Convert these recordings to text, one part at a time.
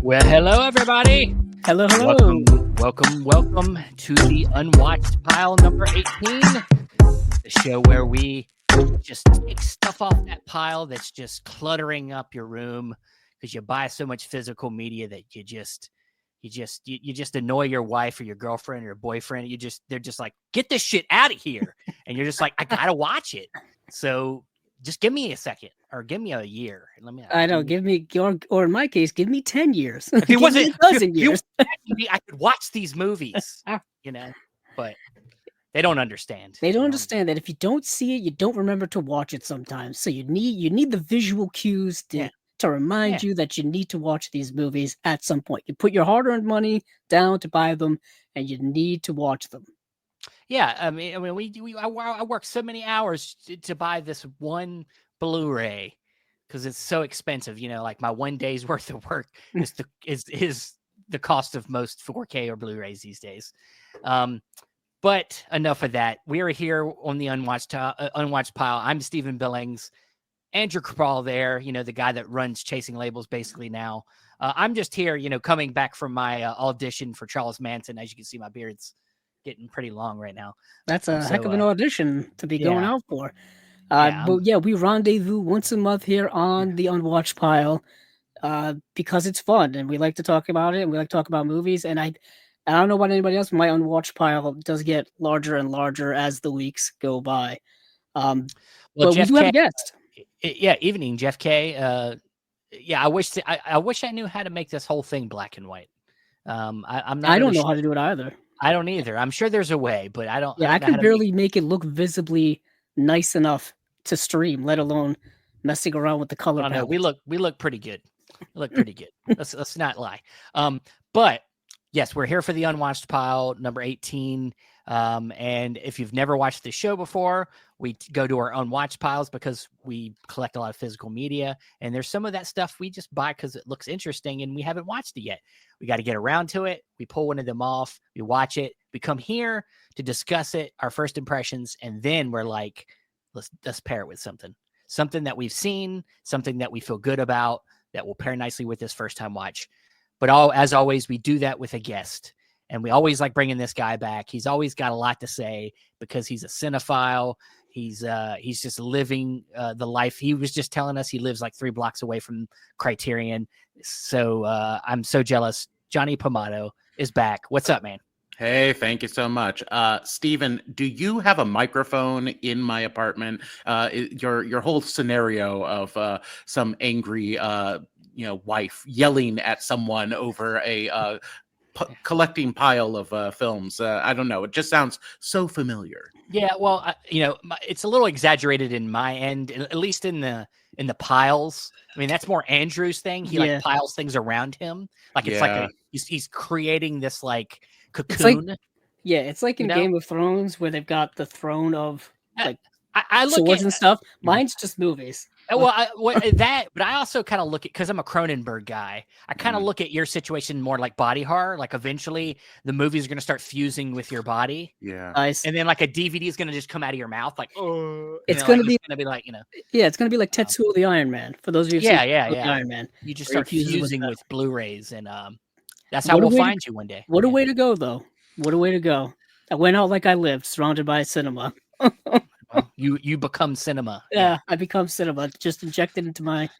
Well, hello, everybody. Hello, hello. Welcome to the Unwatched Pile number 18, the show where we just take stuff off that pile that's just cluttering up your room because you buy so much physical media that you just annoy your wife or your girlfriend or your boyfriend. They're just like, get this shit out of here, and you're just like, I gotta watch it. So just give me a second or give me a year. Give me, or in my case, give me 10 years. If it wasn't a dozen years, I could watch these movies, but they don't understand. They don't understand that if you don't see it, you don't remember to watch it sometimes. So you need the visual cues to remind you that you need to watch these movies at some point. You put your hard-earned money down to buy them, and you need to watch them. Yeah, I mean, I work so many hours to buy this one Blu-ray because it's so expensive. Like my one day's worth of work is the cost of most 4K or Blu-rays these days. But enough of that. We are here on the Unwatched Pile. I'm Stephen Billings. Andrew Krupal there, the guy that runs Chasing Labels basically now. I'm just here, coming back from my audition for Charles Manson. As you can see, my beard's getting pretty long right now. That's a heck of an audition to be going out for. But we rendezvous once a month here on the Unwatched Pile because it's fun and we like to talk about it and we like to talk about movies. And I don't know about anybody else, but my Unwatched Pile does get larger and larger as the weeks go by. But we do have a guest. Evening, Jeff K. I wish I knew how to make this whole thing black and white. I don't know how to do it either. I don't either. I'm sure there's a way, but I don't. Yeah, I can barely make it look visibly nice enough to stream, let alone messing around with the color. No, we look pretty good. We look pretty good. Let's not lie. But yes, we're here for the Unwatched Pile number 18. And if you've never watched the show before, we go to our Unwatched Piles because we collect a lot of physical media, and there's some of that stuff we just buy because it looks interesting and we haven't watched it yet. We got to get around to it. We pull one of them off, we watch it, we come here to discuss it, our first impressions, and then we're like, let's pair it with something that we've seen, something that we feel good about, that will pair nicely with this first time watch. But as always, we do that with a guest. And we always like bringing this guy back. He's always got a lot to say because he's a cinephile. He's just living the life. He was just telling us he lives like 3 blocks away from Criterion. So I'm so jealous. Johnny Pomato is back. What's up, man? Hey, thank you so much. Steven, do you have a microphone in my apartment? Your whole scenario of some angry wife yelling at someone over a collecting pile of films. I don't know. It just sounds so familiar. Yeah, well, it's a little exaggerated in my end, at least in the piles. I mean, that's more Andrew's thing. He like piles things around him. Like it's like he's creating this like cocoon. It's like in Game of Thrones where they've got the throne of like I look swords and stuff. Mine's just movies. Well, but I also kind of look at, because I'm a Cronenberg guy, I kind of look at your situation more like body horror. Like eventually the movies are going to start fusing with your body. Yeah. Nice. And then like a DVD is going to just come out of your mouth. Like, it's going to be like, yeah, it's going to be like Tetsuo the Iron Man. For those of you who the Iron Man. You just start fusing with Blu-rays, and that's how we'll find you one day. What a way to go, though. What a way to go. I went out like I lived, surrounded by cinema. Well, you become cinema. Yeah, I become cinema, just injected into my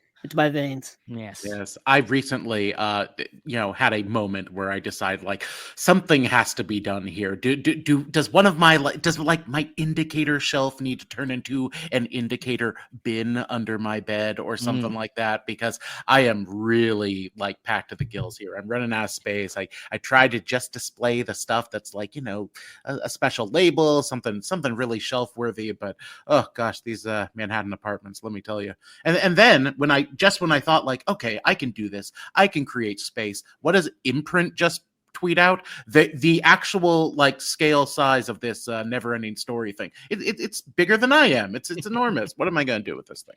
veins. Yes. I recently, had a moment where I decided like something has to be done here. Does my indicator shelf need to turn into an indicator bin under my bed or something like that? Because I am really like packed to the gills here. I'm running out of space. I try to just display the stuff that's like, a special label, something really shelf worthy. But oh gosh, these Manhattan apartments, let me tell you. And then when I thought like, okay, I can do this, I can create space. What does Imprint just tweet out? The actual like scale size of this never-ending story thing. It's bigger than I am. It's enormous. What am I going to do with this thing?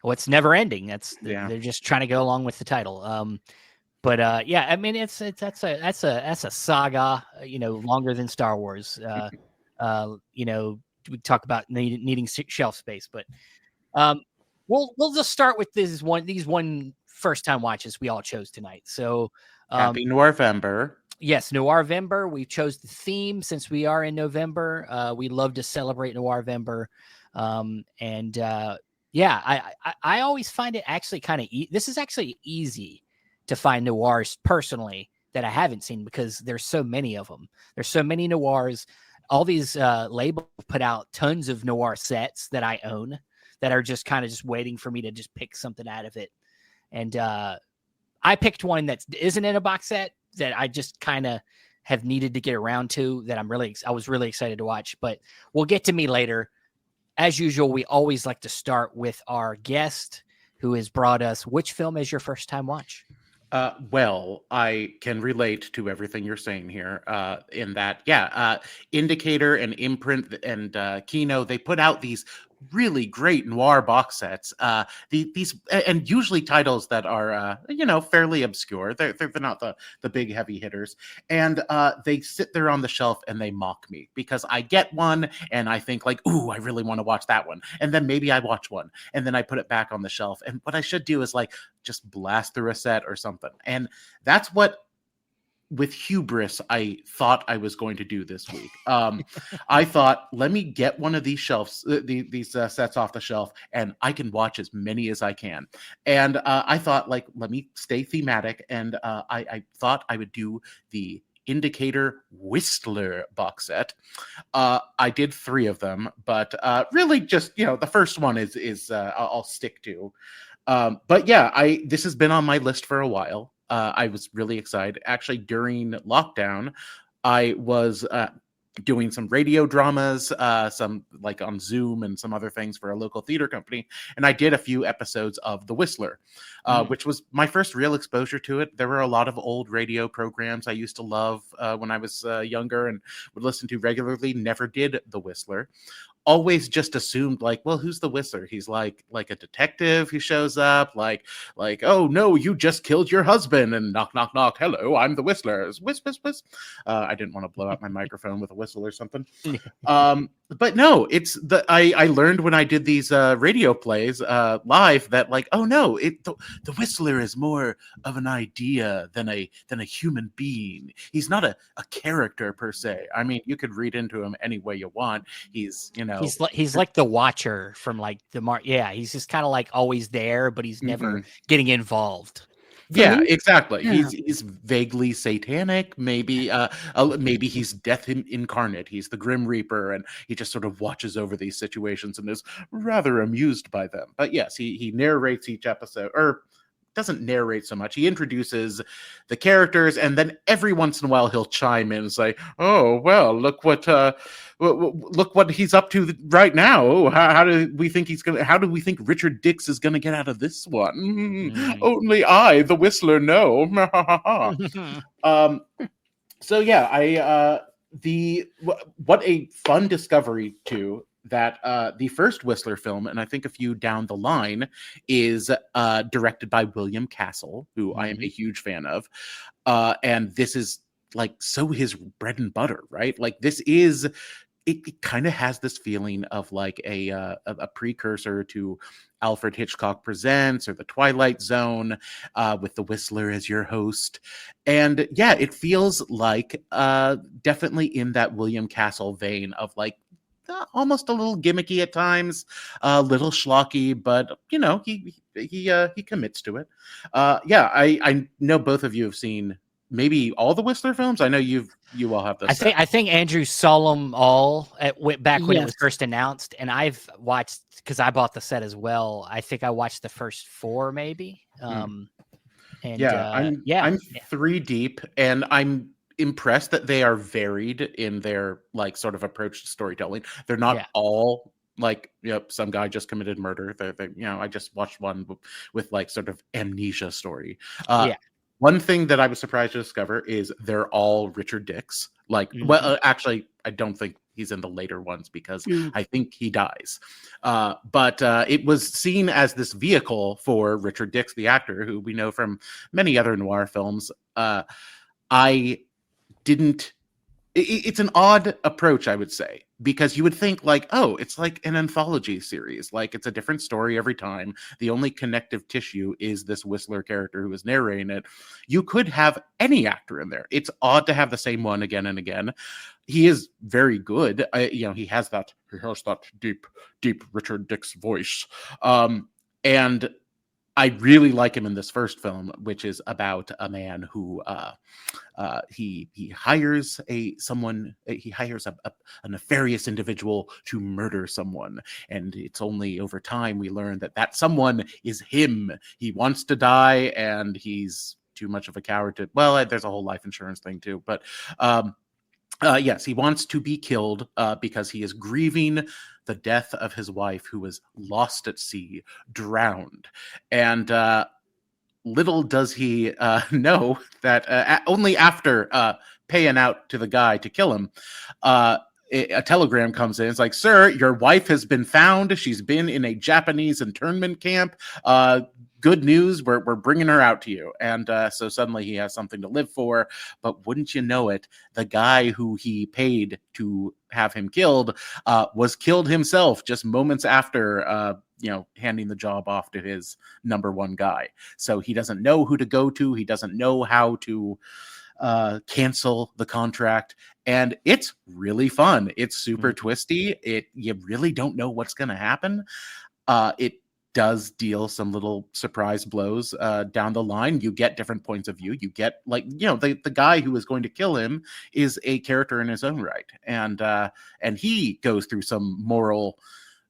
Well, it's never ending. They're just trying to go along with the title. I mean, that's a saga. Longer than Star Wars. We talk about needing shelf space, but. We'll just start with these one first time watches we all chose tonight. So happy Noirvember. Yes, Noirvember. We chose the theme since we are in November. We love to celebrate Noirvember. I always find it actually kind of this is actually easy to find noirs personally that I haven't seen because there's so many of them. There's so many noirs. All these labels put out tons of noir sets that I own that are just kind of just waiting for me to just pick something out of it. And I picked one that isn't in a box set that I just kind of have needed to get around to that I was really excited to watch, but we'll get to me later. As usual, we always like to start with our guest who has brought us which film is your first time watch? Well, I can relate to everything you're saying here in that, Indicator and Imprint and Kino, they put out these really great noir box sets. These and usually titles that are fairly obscure. They're not the big heavy hitters, and they sit there on the shelf and they mock me because I get one and I think like, ooh, I really want to watch that one, and then maybe I watch one and then I put it back on the shelf. And what I should do is like just blast through a set or something, and that's what. With hubris, I thought I was going to do this week. I thought, let me get one of these shelves, these sets off the shelf, and I can watch as many as I can. And I thought, like, let me stay thematic, and I thought I would do the Indicator Whistler box set. I did 3 of them, but really just the first one is I'll stick to. But yeah, this has been on my list for a while. I was really excited. Actually, during lockdown, I was doing some radio dramas, some like on Zoom and some other things for a local theater company. And I did a few episodes of The Whistler, which was my first real exposure to it. There were a lot of old radio programs I used to love when I was younger and would listen to regularly. Never did The Whistler. Always just assumed like, well, who's the Whistler? He's like a detective who shows up like, oh no, you just killed your husband, and knock, knock, knock. Hello, I'm the Whistler. Whisk, whisk, whisk. I didn't want to blow out my microphone with a whistle or something. But no, it's I learned when I did these radio plays live that like, oh no, the Whistler is more of an idea than a human being. He's not a character per se. I mean, you could read into him any way you want. He's he's like the Watcher from like the Yeah, he's just kind of like always there, but he's never getting involved. Yeah, exactly. Yeah. He's vaguely satanic. Maybe maybe he's death incarnate. He's the Grim Reaper, and he just sort of watches over these situations and is rather amused by them. But yes, he narrates each episode, or doesn't narrate so much. He introduces the characters, and then every once in a while he'll chime in and say, "Oh well, look what he's up to right now. How do we think Richard Dix is gonna get out of this one? Only I, the Whistler, know." So yeah, what a fun discovery too. That the first Whistler film, and I think a few down the line, is directed by William Castle, who I am a huge fan of. And this is like so his bread and butter, right? Like this is, it kind of has this feeling of like a precursor to Alfred Hitchcock Presents or The Twilight Zone, with the Whistler as your host. And yeah, it feels like definitely in that William Castle vein of like, almost a little gimmicky at times, a little schlocky, but he commits to it. I know both of you have seen maybe all the Whistler films. I know you all have this. I think Andrew saw them all back when it was first announced, and I've watched because I bought the set as well. I think I watched the first 4 maybe. I'm 3 deep, and I'm impressed that they are varied in their like sort of approach to storytelling. They're not all like, some guy just committed murder. I just watched one with like sort of amnesia story. One thing that I was surprised to discover is they're all Richard Dix. Like, well, actually, I don't think he's in the later ones because I think he dies. But it was seen as this vehicle for Richard Dix, the actor, who we know from many other noir films. I didn't it's an odd approach, I would say, because you would think like, oh, it's like an anthology series, like it's a different story every time. The only connective tissue is this Whistler character who is narrating it. You could have any actor in there. It's odd to have the same one again and again. He is very good. He has that deep Richard Dix voice. And I really like him in this first film, which is about a man who he hires a nefarious individual to murder someone, and it's only over time we learn that someone is him. He wants to die, and he's too much of a coward to. Well, there's a whole life insurance thing too, but. Yes, he wants to be killed because he is grieving the death of his wife, who was lost at sea, drowned. And little does he know that only after paying out to the guy to kill him, a telegram comes in. It's like, sir, your wife has been found. She's been in a Japanese internment camp. Good news, we're bringing her out to you. And so suddenly he has something to live for. But wouldn't you know it, the guy who he paid to have him killed was killed himself just moments after handing the job off to his number one guy. So he doesn't know who to go to. He doesn't know how to cancel the contract. And it's really fun. It's super twisty. You really don't know what's going to happen. It does deal some little surprise blows down the line. You get different points of view. You get the guy who is going to kill him is a character in his own right, and he goes through some moral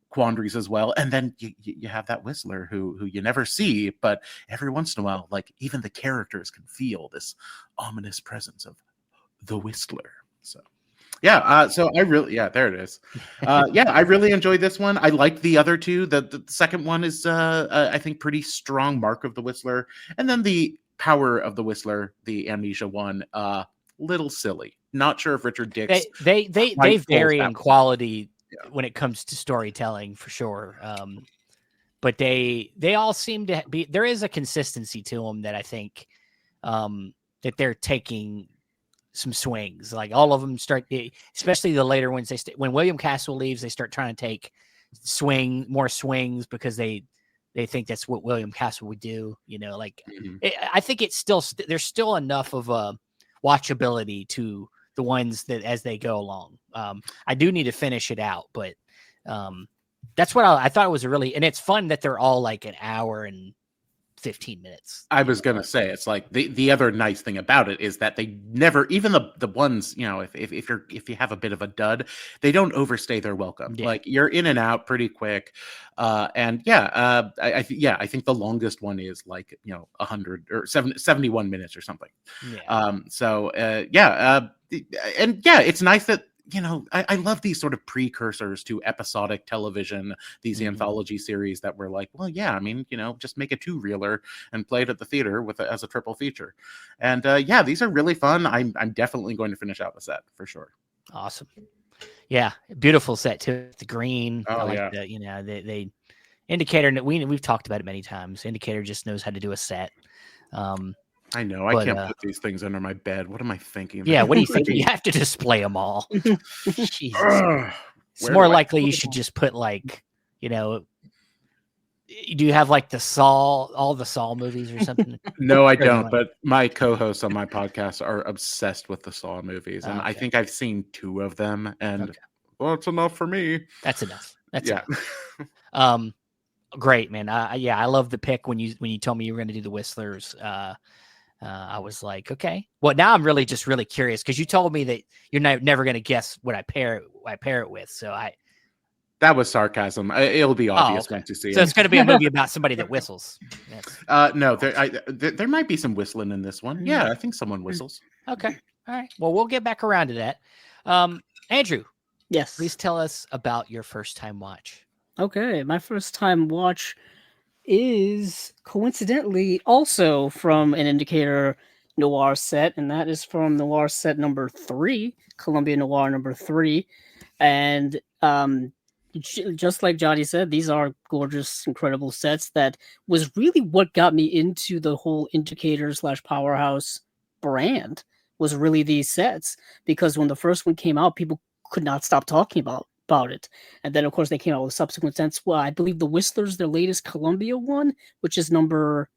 quandaries as well. And then you have that Whistler who you never see, but every once in a while, like even the characters can feel this ominous presence of the Whistler. So. Yeah, there it is. I really enjoyed this one. I liked the other two. The second one is, I think, pretty strong mark of the Whistler. And then the Power of the Whistler, the Amnesia one, little silly. Not sure if Richard Dix... They vary in quality when it comes to storytelling, for sure. But they all seem to be... There is a consistency to them that I think that they're taking... some swings. Like all of them start, especially the later ones. When William Castle leaves, they start trying to take more swings because they think that's what William Castle would do. I think it's still there's still enough of a watchability to the ones that as they go along. I do need to finish it out, but that's what I thought it was and it's fun that they're all like an hour and 15 minutes. I was gonna say, it's like the other nice thing about it is that they never, even the ones, if you have a bit of a dud, they don't overstay their welcome. Yeah. Like you're in and out pretty quick. I think the longest one is like 100 or 71 minutes or something. It's nice that I love these sort of precursors to episodic television, these anthology series that were like, well, yeah, I mean, just make a 2-reeler and play it at the theater as a triple feature. And these are really fun. I'm definitely going to finish out the set for sure. Awesome. Yeah. Beautiful set too. The green. Oh, they Indicator, we've talked about it many times. Indicator just knows how to do a set. I know. I can't put these things under my bed. What am I thinking? Yeah, what are you thinking? You have to display them all. Jesus. It's more likely you should just put like, do you have like all the Saw movies or something? No, I don't. But my co-hosts on my podcast are obsessed with the Saw movies. And I think I've seen 2 of them. And well, it's enough for me. That's enough. Enough. Great, man. I love the pick when you told me you were going to do the Whistlers. I was like, okay. Well, now I'm really curious because you told me that you're never going to guess what I pair it with. So that was sarcasm. It'll be obvious once you see it. So it's going to be a movie about somebody that whistles. No, there might be some whistling in this one. Yeah, I think someone whistles. Okay. All right. Well, we'll get back around to that. Andrew. Yes. Please tell us about your first time watch. Okay. My first time watch is coincidentally also from an Indicator Noir set, and that is from Noir set number 3, Columbia Noir number 3. And just like Johnny said, these are gorgeous, incredible sets. That was really what got me into the whole Indicator / Powerhouse brand, was really these sets, because when the first one came out, people could not stop talking about it. And then, of course, they came out with subsequent sets. Well, I believe the Whistler's their latest Columbia one, which is number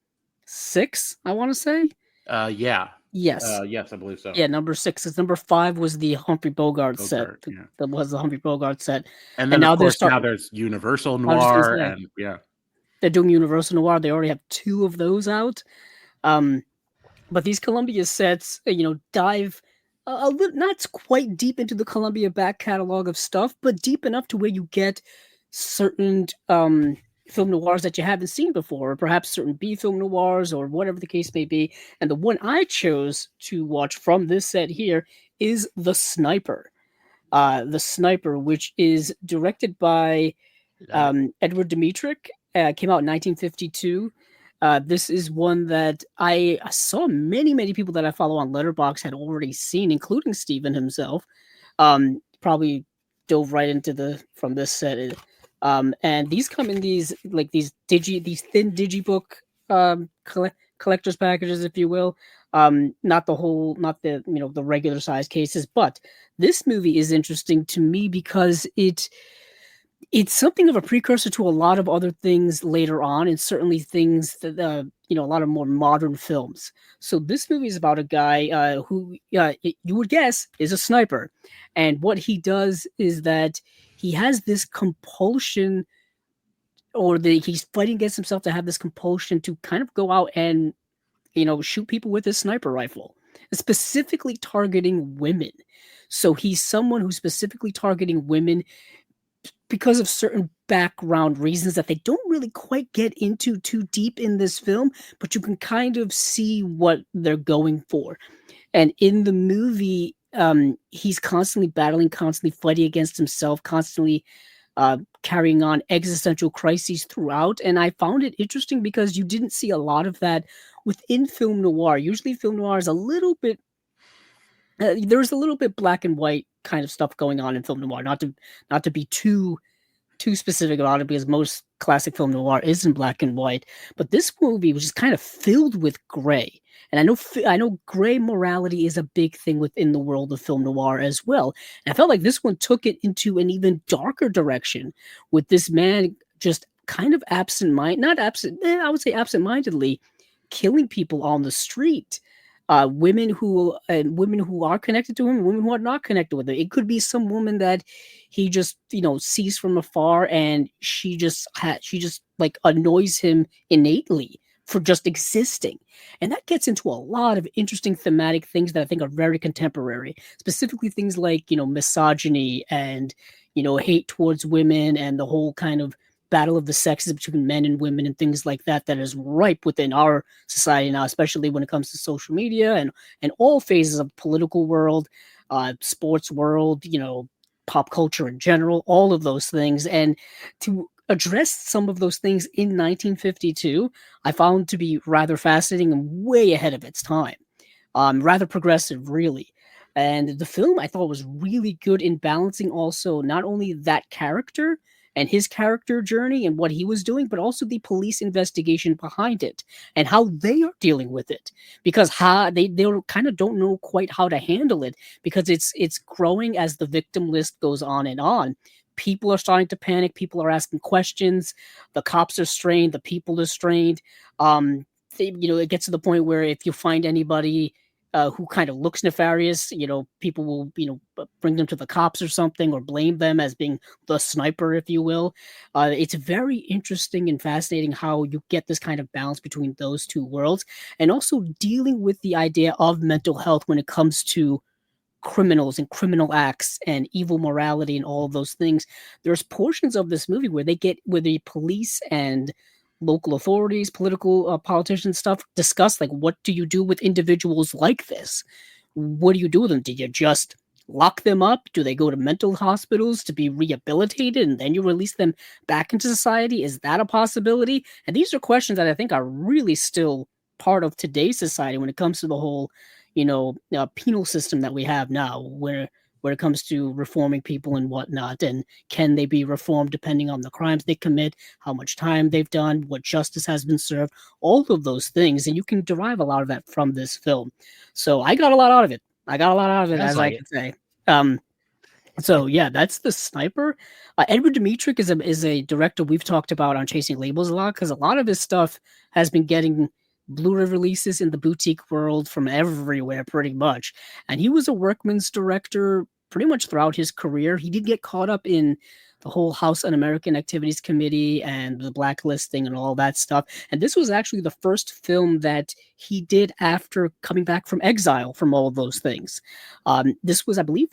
6, I want to say. Yeah. Yes. Yes, I believe so. Yeah, number 6. Because number 5 was the Humphrey Bogart set. Yeah. That was the Humphrey Bogart set. And then, now, of course, now there's Universal Noir, and they're doing Universal Noir. They already have 2 of those out. But these Columbia sets, dive a little, not quite deep into the Columbia back catalog of stuff, but deep enough to where you get certain film noirs that you haven't seen before, or perhaps certain B film noirs, or whatever the case may be. And the one I chose to watch from this set here is The Sniper. The Sniper, which is directed by Edward Dmytryk, came out in 1952. This is one that I saw many people that I follow on Letterboxd had already seen, including Steven himself. Probably dove right into from this set. And these come in these thin digibook collector's packages, if you will. Not the regular size cases, but this movie is interesting to me because it's something of a precursor to a lot of other things later on, and certainly things that a lot of more modern films. So this movie is about a guy who you would guess is a sniper, and what he does is that he has this compulsion, or he's fighting against himself to have this compulsion to kind of go out and shoot people with his sniper rifle, specifically targeting women. So he's someone who's specifically targeting women because of certain background reasons that they don't really quite get into too deep in this film, but you can kind of see what they're going for. And in the movie, he's constantly battling, constantly fighting against himself, constantly carrying on existential crises throughout. And I found it interesting because you didn't see a lot of that within film noir. Usually film noir is a little bit there's a little bit black and white kind of stuff going on in film noir. Not to be too specific about it, because most classic film noir isn't black and white. But this movie was just kind of filled with gray. And I know gray morality is a big thing within the world of film noir as well. And I felt like this one took it into an even darker direction, with this man just kind of I would say absent-mindedly killing people on the street. Women who are connected to him, women who are not connected with him. It could be some woman that he just sees from afar, and she just like annoys him innately for just existing. And that gets into a lot of interesting thematic things that I think are very contemporary, specifically things like misogyny and hate towards women, and the whole kind of battle of the sexes between men and women and things like that is ripe within our society now, especially when it comes to social media and all phases of political world, sports world, pop culture in general, all of those things. And to address some of those things in 1952, I found to be rather fascinating and way ahead of its time. Rather progressive, really. And the film, I thought, was really good in balancing also not only that character and his character journey and what he was doing, but also the police investigation behind it and how they are dealing with it, because they kind of don't know quite how to handle it, because it's growing as the victim list goes on and on. People are starting to panic. People are asking questions. The cops are strained. The people are strained. It gets to the point where if you find anybody who kind of looks nefarious, people will, bring them to the cops or something, or blame them as being the sniper, if you will. It's very interesting and fascinating how you get this kind of balance between those two worlds, and also dealing with the idea of mental health when it comes to criminals and criminal acts and evil morality and all of those things. There's portions of this movie where the police and local authorities, political politicians stuff discuss, like, what do you do with individuals like this? What do you do with them? Do you just lock them up? Do they go to mental hospitals to be rehabilitated and then you release them back into society? Is that a possibility? And these are questions that I think are really still part of today's society when it comes to the whole, penal system that we have now, where it comes to reforming people and whatnot. And can they be reformed depending on the crimes they commit, how much time they've done, what justice has been served, all of those things. And you can derive a lot of that from this film. So I got a lot out of it. I got a lot out of it, Sounds as like I could say. So yeah, that's The Sniper. Edward Dmytryk is a director we've talked about on Chasing Labels a lot, because a lot of his stuff has been getting Blu-ray releases in the boutique world from everywhere, pretty much. And he was a workman's director pretty much throughout his career. He did get caught up in the whole House Un-American Activities Committee and the blacklisting and all that stuff. And this was actually the first film that he did after coming back from exile from all of those things. This was, I believe,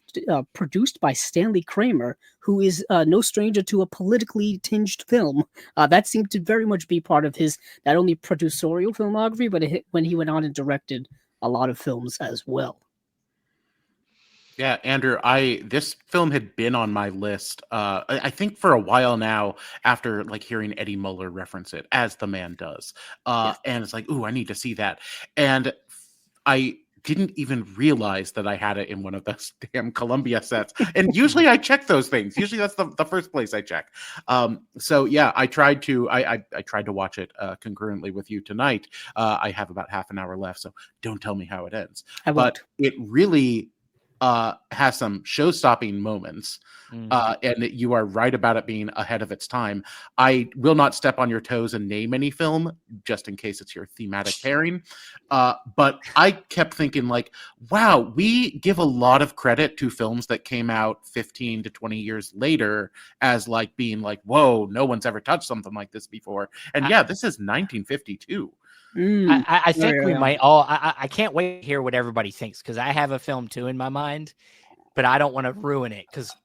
produced by Stanley Kramer, who is no stranger to a politically tinged film. That seemed to very much be part of his not only producerial filmography, but when he went on and directed a lot of films as well. Yeah, Andrew, this film had been on my list, I think for a while now, after like hearing Eddie Muller reference it, as the man does. Yes. And it's like, ooh, I need to see that. And I didn't even realize that I had it in one of those damn Columbia sets. And usually I check those things. Usually that's the first place I check. So yeah, I tried to watch it concurrently with you tonight. I have about half an hour left, so don't tell me how it ends. But it really has some show-stopping moments, and you are right about it being ahead of its time. I will not step on your toes and name any film, just in case it's your thematic pairing. But I kept thinking, like, wow, we give a lot of credit to films that came out 15 to 20 years later as like being like, whoa, no one's ever touched something like this before. And yeah, this is 1952. I think we might all. I can't wait to hear what everybody thinks, because I have a film too in my mind, but I don't want to ruin it because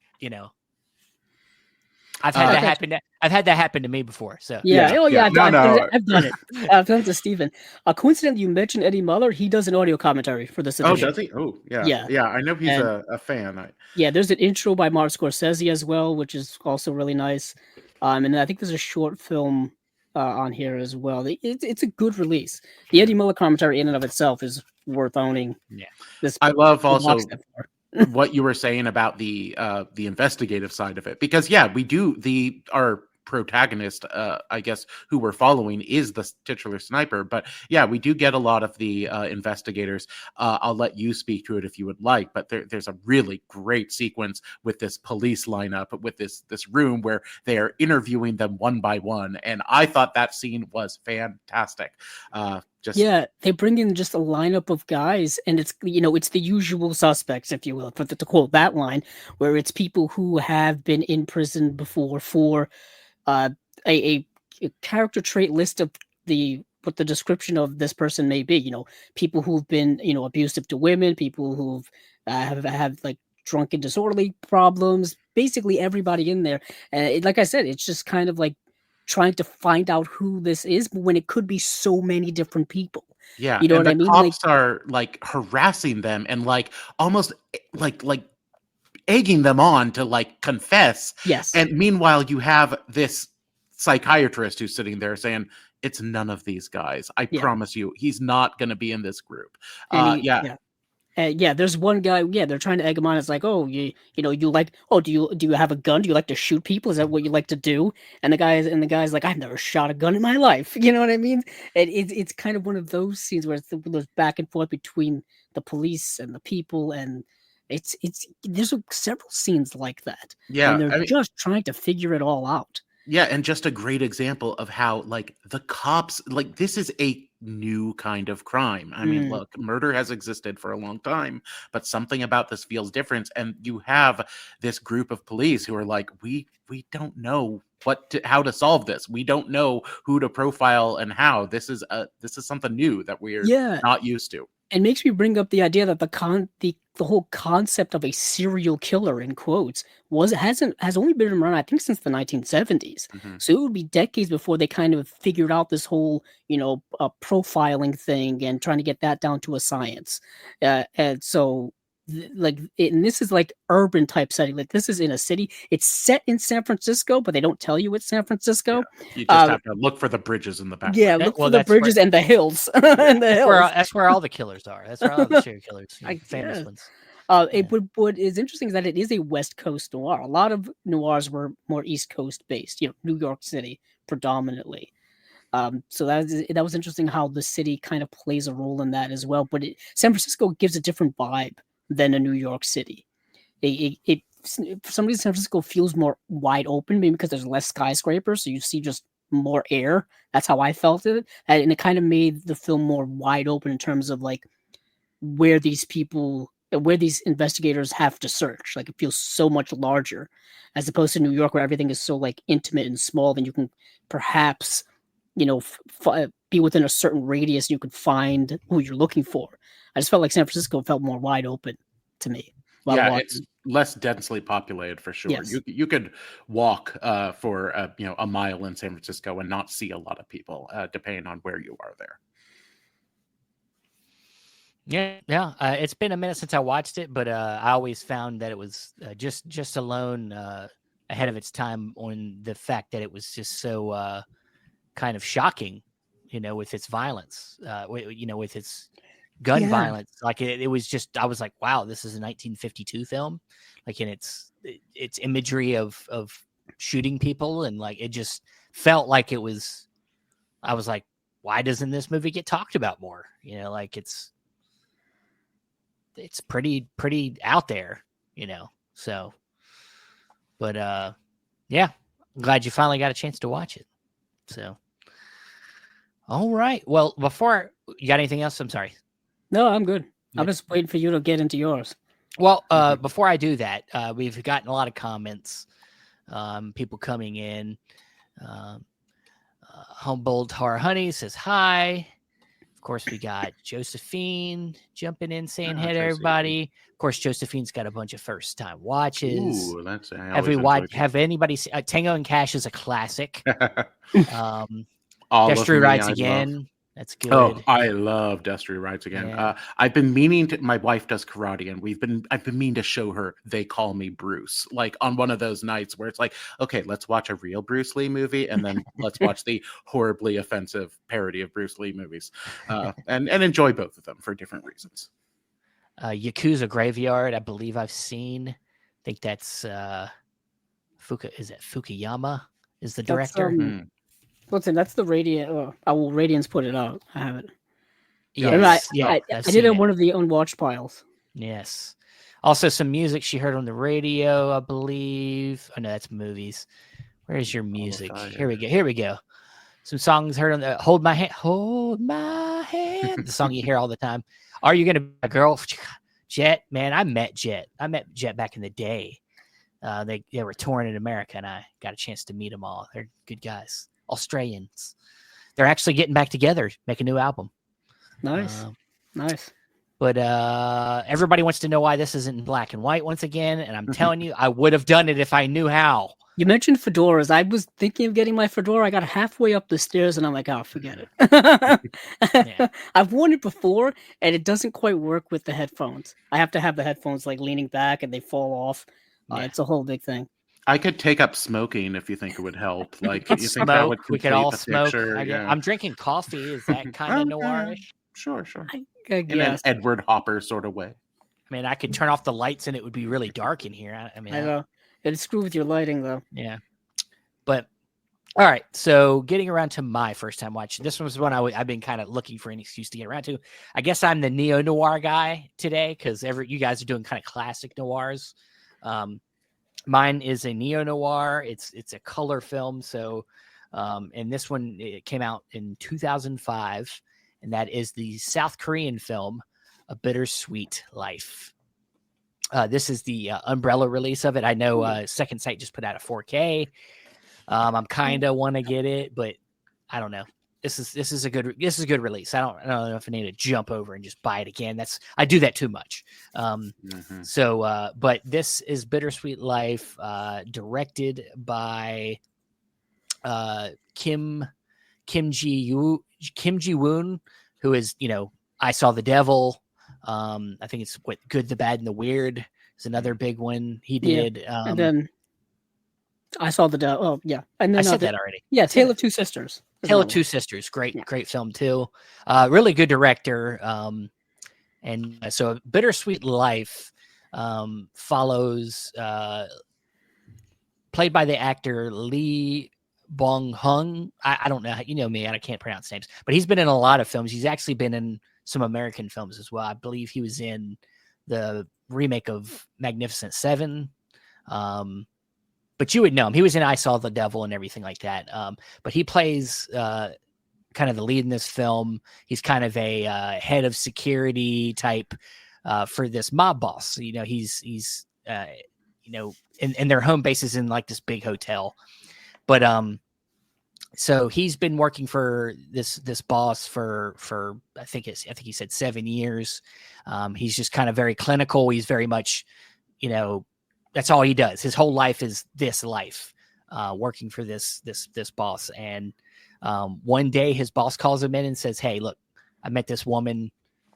I've had that happen. I've had that happen to me before. So I've done it. I've done it to Steven. Coincidentally, you mentioned Eddie Muller. He does an audio commentary for this edition. Oh, does he? Oh, yeah. I know he's a fan. There's an intro by Martin Scorsese as well, which is also really nice. And I think there's a short film on here as well. It's a good release. The Eddie Muller commentary in and of itself is worth owning. Yeah, I love also what you were saying about the investigative side of it, because we do our protagonist, I guess, who we're following is the titular sniper, but we do get a lot of the investigators. I'll let you speak to it if you would like, but there's a really great sequence with this police lineup, with this room where they are interviewing them one by one, and I thought that scene was fantastic. They bring in just a lineup of guys, and it's it's the usual suspects, if you will, to quote that line, where it's people who have been in prison before for a character trait list of what the description of this person may be. People who've been abusive to women, people who've have like drunken disorderly problems, basically everybody in there. And like I said, it's just kind of like trying to find out who this is when it could be so many different people. Yeah, you know what I mean? Cops are like harassing them and like almost like egging them on to like confess. Yes. And meanwhile, you have this psychiatrist who's sitting there saying, it's none of these guys. I promise you, he's not going to be in this group. There's one guy. They're trying to egg him on. It's like, oh, you like, oh, do you have a gun? Do you like to shoot people? Is that what you like to do? And the guy's like, I've never shot a gun in my life. You know what I mean? It's kind of one of those scenes where it's those back and forth between the police and the people, and there's several scenes like that. Yeah, and they're just trying to figure it all out. Yeah, and just a great example of how, like, the cops, like, this is a new kind of crime. I mean, look, murder has existed for a long time, but something about this feels different. And you have this group of police who are like, we don't know how to solve this. We don't know who to profile and how. This is something new that we're not used to. It makes me bring up the idea that the whole concept of a serial killer, in quotes, has only been around, I think, since the 1970s. Mm-hmm. So it would be decades before they kind of figured out this whole profiling thing and trying to get that down to a science. And so and this is like urban type setting. Like, this is in a city. It's set in San Francisco, but they don't tell you it's San Francisco. Yeah. You just have to look for the bridges in the background. Yeah, look for the bridges and the hills. That's where all the killers are. That's where all the serial killers, famous ones. What is interesting is that it is a West Coast noir. A lot of noirs were more East Coast based. New York City predominantly. So that was interesting how the city kind of plays a role in that as well. But San Francisco gives a different vibe than a New York City. It for some reason San Francisco feels more wide open, maybe because there's less skyscrapers, so you see just more air. That's how I felt it, and it kind of made the film more wide open in terms of like where these investigators have to search. Like it feels so much larger as opposed to New York, where everything is so like intimate and small. Then you can perhaps, be within a certain radius. And you could find who you're looking for. I just felt like San Francisco felt more wide open to me. Yeah, it's less densely populated for sure. Yes. You could walk for a mile in San Francisco and not see a lot of people, depending on where you are there. Yeah. It's been a minute since I watched it, but I always found that it was just alone ahead of its time on the fact that it was just so kind of shocking, with its violence, with its gun violence. Like it was just, I was like, wow, this is a 1952 film, like in its imagery of shooting people, and like it just felt like it was. I was like, why doesn't this movie get talked about more? Like it's pretty out there, so, but yeah, I'm glad you finally got a chance to watch it. So, all right. Well, before you got anything else? I'm sorry. No, I'm good. I'm just waiting for you to get into yours. Well, before I do that, we've gotten a lot of comments, people coming in. Humboldt Horror Honey says hi. Of course, we got Josephine jumping in saying hey to everybody. Of course, Josephine's got a bunch of first time watches. Ooh, that's have anybody seen Tango and Cash is a classic. Destry Rides Again. That's good. Oh, I love Destry Rides Again. Yeah. I've been meaning to. My wife does karate, and I've been meaning to show her They Call Me Bruce, like on one of those nights where it's like, okay, let's watch a real Bruce Lee movie, and then let's watch the horribly offensive parody of Bruce Lee movies, and enjoy both of them for different reasons. Yakuza Graveyard, I believe I've seen. I think that's Fukuyama is the director. Listen, that's the Radiant. Radiance put it out. I have it. Yes. I did it on one of the Unwatched piles. Yes. Also, some music she heard on the radio, I believe. Oh no, that's movies. Where's your music? Here we go. Some songs heard on the Hold My Hand. Hold My Hand. The song you hear all the time. Are You Gonna Be a Girl? Jet, man, I met Jet back in the day. They were touring in America, and I got a chance to meet them all. They're good guys. Australians. They're actually getting back together, make a new album. Nice. But everybody wants to know why this isn't in black and white once again, and I'm telling you, I would have done it if I knew how. You mentioned fedoras. I was thinking of getting my fedora. I got halfway up the stairs, and I'm like, oh, forget it. I've worn it before, and it doesn't quite work with the headphones. I have to have the headphones like leaning back, and they fall off. It's a whole big thing. I could take up smoking if you think it would help. Like, you think that would we could all smoke. Picture? I'm drinking coffee. Is that kind of noirish? Sure. I in an Edward Hopper sort of way. I mean, I could turn off the lights and it would be really dark in here. I know. It'd screw with your lighting, though. Yeah. But, all right. So, getting around to my first time watch. This was one I've been kind of looking for an excuse to get around to. I guess I'm the neo-noir guy today because you guys are doing kind of classic noirs. Mine is a neo-noir. It's a color film. So, and this one, it came out in 2005, and that is the South Korean film, A Bittersweet Life. This is the umbrella release of it. I know Second Sight just put out a 4K. I'm kind of want to get it, but I don't know. This is a good release. I don't know if I need to jump over and just buy it again. I do that too much. So, but this is Bittersweet Life, directed by Kim Ji-woon, who is, I Saw the Devil. I think it's Good, the Bad, and the Weird is another big one he did. And then I Saw the Devil. Oh, yeah. And then I said that already. Yeah, Tale of Two Sisters. Tale of Two Sisters. Great film too. Really good director. And so Bittersweet Life follows played by the actor Lee Bong-hung. I don't know. You know me, I can't pronounce names. But he's been in a lot of films. He's actually been in some American films as well. I believe he was in the remake of Magnificent Seven. But you would know him. He was in I Saw the Devil and everything like that. But he plays kind of the lead in this film. He's kind of a head of security type for this mob boss. You know, he's you know, and their home base is in like this big hotel. But so he's been working for this boss for I think he said 7 years. He's just kind of very clinical. He's very much, you know, that's all he does. His whole life is this life, working for this boss. And one day his boss calls him in and says, "Hey, look, I met this woman.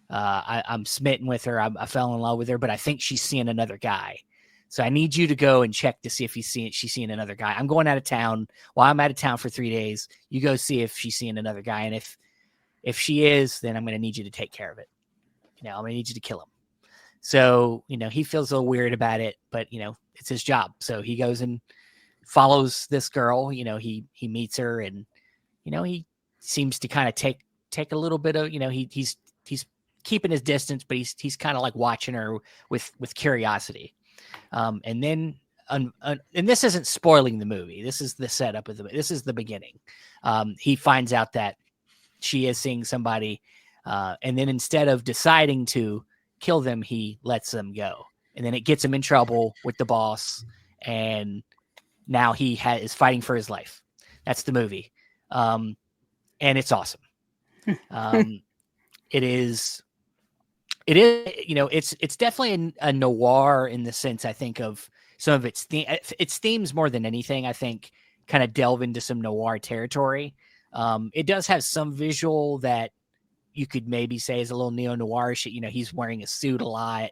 I'm smitten with her. I fell in love with her, but I think she's seeing another guy. So I need you to go and check to see if she's seeing another guy. I'm going out of town. While I'm out of town for 3 days, you go see if she's seeing another guy. And if she is, then I'm going to need you to take care of it. You know, I'm going to need you to kill him." So, you know, he feels a little weird about it, but, you know, it's his job. So he goes and follows this girl. You know, he meets her, and, you know, he seems to kind of take a little bit of, you know, he's keeping his distance, but he's kind of like watching her with curiosity. And then, and this isn't spoiling the movie. This is the setup of this is the beginning. He finds out that she is seeing somebody, and then instead of deciding to kill them, he lets them go, and then it gets him in trouble with the boss, and now he is fighting for his life. That's the movie, and it's awesome. It is, you know, it's definitely a noir in the sense, I think, of some of its themes more than anything, I think, kind of delve into some noir territory. It does have some visual that you could maybe say is a little neo-noir shit. You know, he's wearing a suit a lot.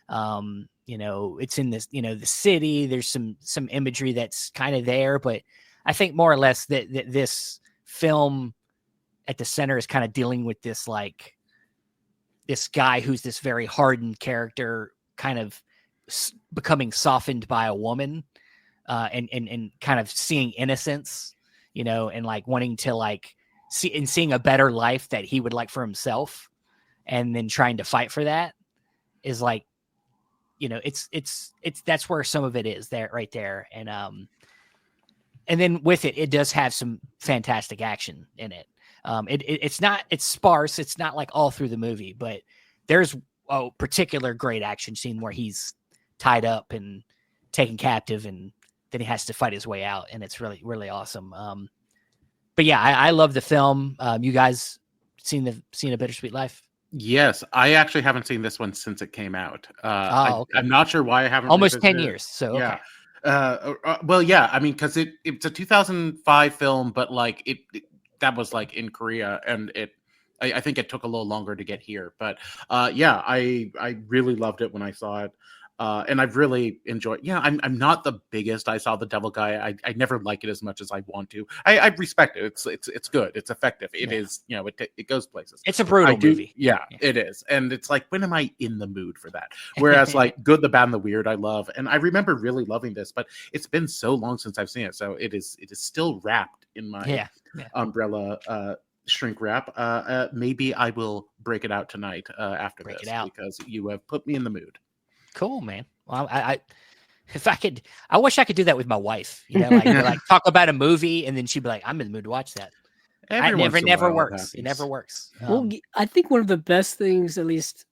You know, it's in this, you know, the city. There's some imagery that's kind of there, but I think more or less that this film at the center is kind of dealing with this, like, this guy who's this very hardened character, kind of becoming softened by a woman, and kind of seeing innocence, you know, and like wanting to like seeing a better life that he would like for himself, and then trying to fight for that is like, you know, it's that's where some of it is there, right there. And then with it does have some fantastic action in it. It's sparse. It's not like all through the movie, but there's a particular great action scene where he's tied up and taken captive, and then he has to fight his way out. And it's really, really awesome. But yeah, I love the film. You guys seen A Bittersweet Life? Yes, I actually haven't seen this one since it came out. Okay. I'm not sure why I haven't. Almost 10 years. So yeah. Okay. Well, yeah. I mean, because it's a 2005 film, but like it that was like in Korea, and I think it took a little longer to get here. But yeah, I really loved it when I saw it. And I've really enjoyed. Yeah, I'm not the biggest I Saw the Devil guy. I never like it as much as I want to. I respect it. It's good. It's effective. It is, you know, it goes places. It's a brutal movie. Yeah, it is. And it's like, when am I in the mood for that? Whereas like Good, the Bad, and the Weird, I love. And I remember really loving this, but it's been so long since I've seen it. So it is still wrapped in my umbrella shrink wrap. Maybe I will break it out tonight after this, because you have put me in the mood. Cool, man. Well, if I could, I wish I could do that with my wife. You know, like talk about a movie, and then she'd be like, "I'm in the mood to watch that." It never works. It never works. Well, I think one of the best things, at least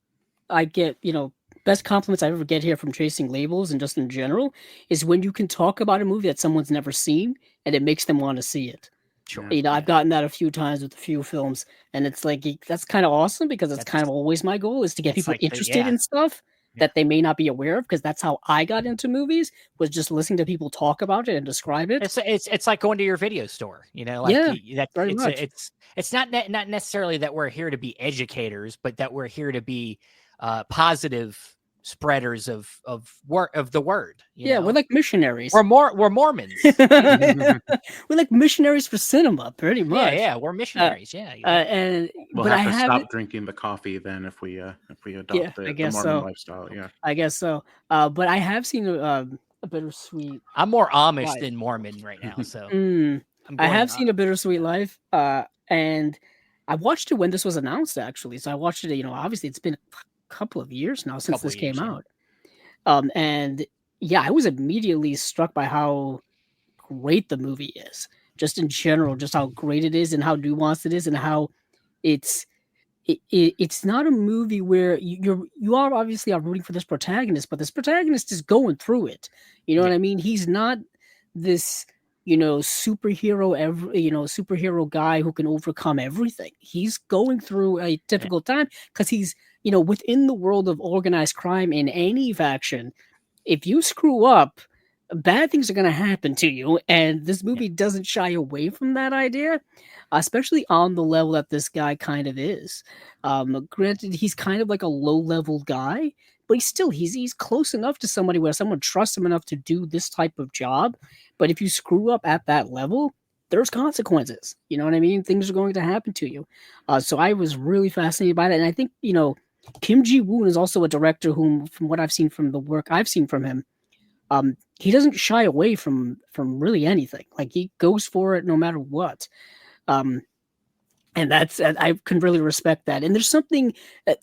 I get, you know, best compliments I ever get here from Chasing Labels and just in general, is when you can talk about a movie that someone's never seen and it makes them want to see it. Sure. You know, I've gotten that a few times with a few films, and it's like, that's kind of awesome, because that's kind of always my goal, is to get people interested in stuff that they may not be aware of, because that's how I got into movies, was just listening to people talk about it and describe it. It's like going to your video store, you know, like it's not necessarily that we're here to be educators, but that we're here to be positive spreaders of the word. You know? We're like missionaries. We're Mormons. We're like missionaries for cinema, pretty much. Yeah, we're missionaries. And we'll have to stop drinking the coffee then if we adopt the Mormon lifestyle. Yeah, I guess so. But I have seen a Bittersweet. I'm more Amish than Mormon right now, so I have seen A Bittersweet Life, and I watched it when this was announced, actually. So I watched it. You know, obviously it's been couple of years now since this came out. And yeah, I was immediately struck by how great the movie is, just in general, just how great it is and how nuanced it is, and how it's it's not a movie where you are obviously are rooting for this protagonist, but this protagonist is going through it. You know what I mean? He's not this superhero superhero guy who can overcome everything. He's going through a difficult time because he's within the world of organized crime in any faction. If you screw up, bad things are going to happen to you. And this movie doesn't shy away from that idea, especially on the level that this guy kind of is. Granted, he's kind of like a low level guy, but he's close enough to somebody where someone trusts him enough to do this type of job. But if you screw up at that level, there's consequences. You know what I mean? Things are going to happen to you. So I was really fascinated by that. And I think, Kim Ji-woon is also a director whom, from what I've seen from the work I've seen from him, he doesn't shy away from really anything. Like, he goes for it no matter what. And I can really respect that. And there's something that,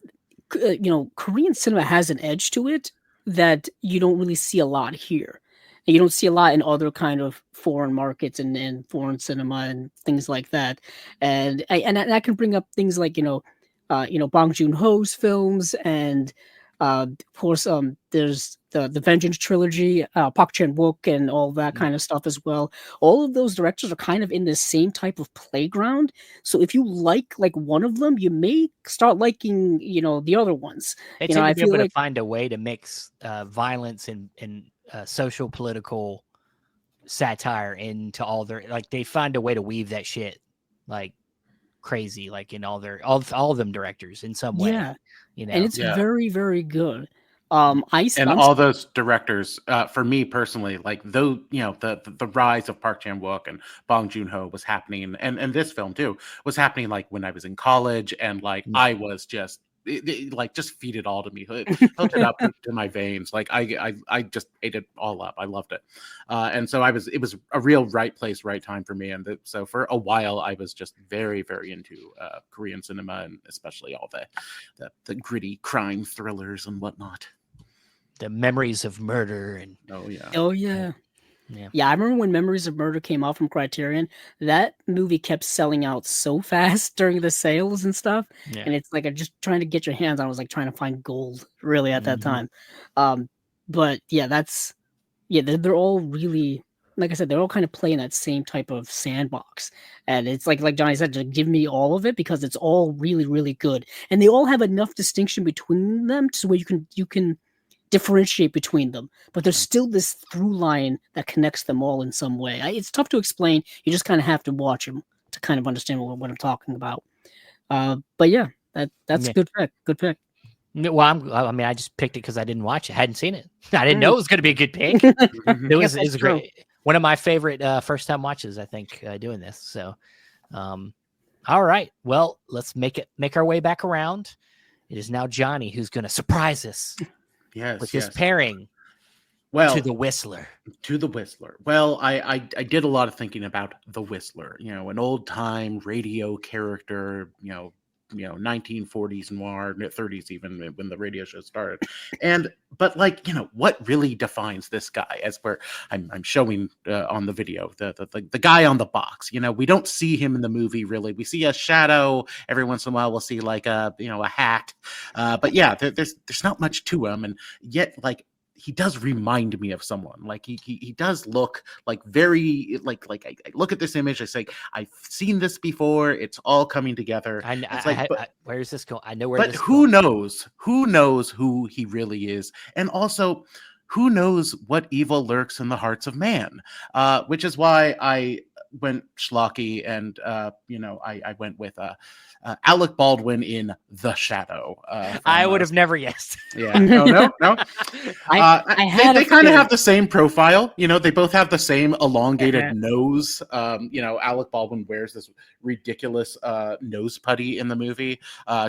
Korean cinema has an edge to it that you don't really see a lot here. And you don't see a lot in other kind of foreign markets and foreign cinema and things like that. And I can bring up things like, Bong Joon-ho's films, and of course, there's the Vengeance trilogy, Park Chan-wook, and all that kind of stuff as well. All of those directors are kind of in the same type of playground. So if you like one of them, you may start liking the other ones. They tend to be able to find a way to mix violence and social political satire into all their, like, they find a way to weave that shit like crazy, like in all of them directors in some way. And it's very, very good. All those directors, for me personally, like, though, the rise of Park Chan-wook and Bong Joon-ho was happening, and this film too was happening, like, when I was in college, and like I was just just feed it all to me, hooked it up to my veins. Like, I just ate it all up. I loved it, and so it was a real right place, right time for me. And so for a while, I was just very, very into Korean cinema, and especially all the gritty crime thrillers and whatnot. The Memories of Murder and Yeah, I remember when Memories of Murder came out from Criterion, that movie kept selling out so fast during the sales and stuff. Yeah. And it's like, just trying to get your hands on it was like trying to find gold, really, at that time. But yeah, they're all really, like I said, they're all kind of playing that same type of sandbox. And it's like Johnny said, just give me all of it, because it's all really, really good. And they all have enough distinction between them to where you can differentiate between them, but there's still this through line that connects them all in some way. It's tough to explain. You just kind of have to watch them to kind of understand what I'm talking about. But yeah, that's a good pick. Well, I just picked it because I didn't watch it. I hadn't seen it. I didn't know it was going to be a good pick. It was great. One of my favorite first time watches, I think, doing this. So, all right. Well, let's make our way back around. It is now Johnny who's going to surprise us. With this pairing, to the Whistler. Well, I did a lot of thinking about the Whistler. An old time radio character. 1940s noir, 30s even, when the radio show started. But what really defines this guy, as I'm showing on the video, the guy on the box. We don't see him in the movie really. We see a shadow every once in a while. We'll see like a hat, but yeah, there's not much to him, and yet he does remind me of someone. Like he does look like very like I look at this image, I say, I've seen this before. It's all coming together. Where is this going? I know where. But who knows? Who knows who he really is? And also, who knows what evil lurks in the hearts of man? Which is why I went schlocky, and I went with Alec Baldwin in The Shadow. I would have never guessed. Yeah, no. They kind of have the same profile. They both have the same elongated nose. Alec Baldwin wears this ridiculous nose putty in the movie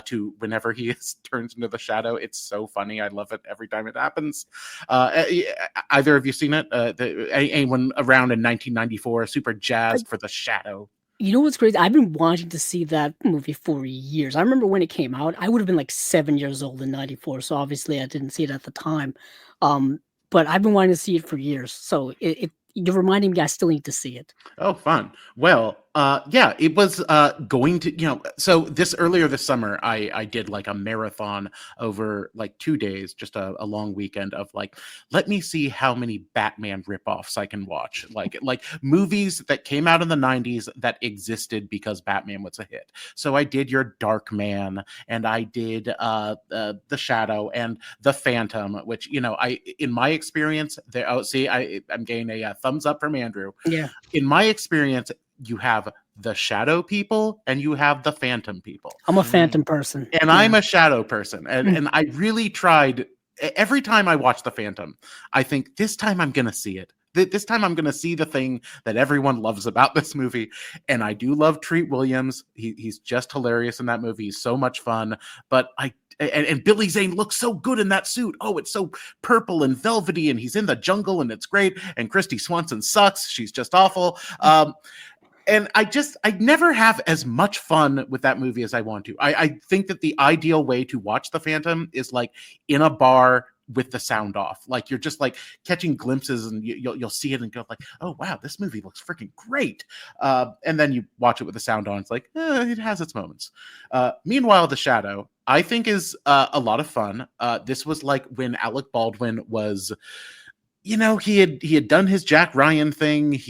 to whenever he turns into the Shadow. It's so funny. I love it every time it happens. Either of you seen it? Anyone around in 1994 super jazzed for The Shadow? You know what's crazy? I've been wanting to see that movie for years. I remember when it came out, I would have been like 7 years old in '94, so obviously I didn't see it at the time. Um, but I've been wanting to see it for years. So you're reminding me I still need to see it. Oh, fun. Well, yeah, it was going to, so this earlier this summer, I did like a marathon over like 2 days, just a long weekend of like, let me see how many Batman ripoffs I can watch. Like movies that came out in the 90s that existed because Batman was a hit. So I did your Dark Man, and I did The Shadow and The Phantom, which, in my experience, there, oh, see, I'm getting a thumbs up from Andrew. Yeah. In my experience, you have the shadow people and you have the phantom people. I'm a phantom person. And yeah. I'm a shadow person. And I really tried. Every time I watch the Phantom, I think this time I'm going to see it. This time I'm going to see the thing that everyone loves about this movie. And I do love Treat Williams. He's just hilarious in that movie. He's so much fun. But and Billy Zane looks so good in that suit. Oh, it's so purple and velvety, and he's in the jungle, and it's great. And Christy Swanson sucks. She's just awful. And I never have as much fun with that movie as I want to. I think that the ideal way to watch The Phantom is like in a bar with the sound off. Like you're just like catching glimpses, and you'll see it and go like, oh wow, this movie looks freaking great. And then you watch it with the sound on. It's like, it has its moments. Meanwhile, The Shadow, I think, is a lot of fun. This was like when Alec Baldwin was, he had done his Jack Ryan thing.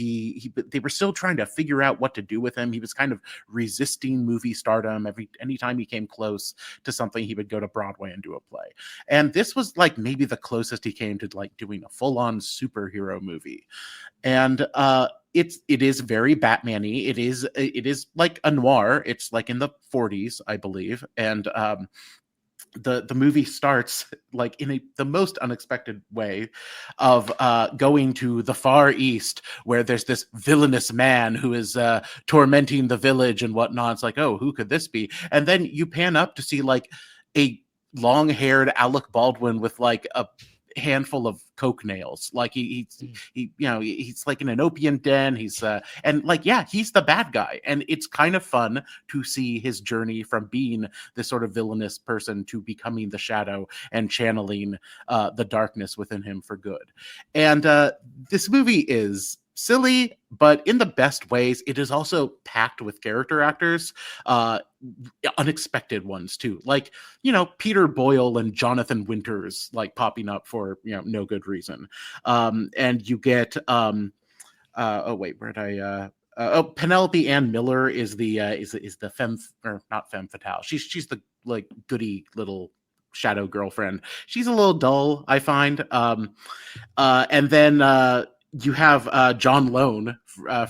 They were still trying to figure out what to do with him. He was kind of resisting movie stardom. Anytime he came close to something, he would go to Broadway and do a play. And this was like maybe the closest he came to like doing a full-on superhero movie. And it is very Batman-y. It is like a noir. It's like in the 40s, I believe. And the movie starts like in the most unexpected way of going to the Far East, where there's this villainous man who is tormenting the village and whatnot. It's like, oh, who could this be? And then you pan up to see like a long-haired Alec Baldwin with like a handful of coke nails. Like he's like in an opium den. He's and like, yeah, he's the bad guy. And it's kind of fun to see his journey from being this sort of villainous person to becoming the Shadow and channeling the darkness within him for good. And this movie is silly, but in the best ways. It is also packed with character actors, unexpected ones too, like Peter Boyle and Jonathan Winters like popping up for no good reason. And you get Penelope Ann Miller is the femme, or not femme fatale. She's the like goody little shadow girlfriend. She's a little dull, I find. And then you have John Lone,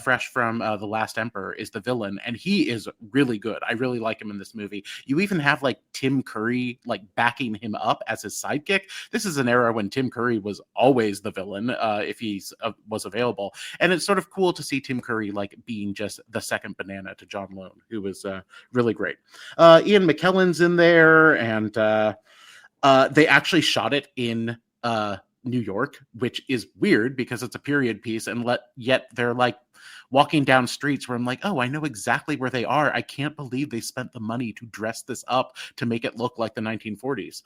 fresh from The Last Emperor, is the villain, and he is really good. I really like him in this movie. You even have like Tim Curry like backing him up as his sidekick. This is an era when Tim Curry was always the villain, if he was available, and it's sort of cool to see Tim Curry like being just the second banana to John Lone, who was really great. Ian McKellen's in there, and they actually shot it in New York, which is weird because it's a period piece, and yet they're like walking down streets where I'm like, oh, I know exactly where they are. I can't believe they spent the money to dress this up to make it look like the 1940s.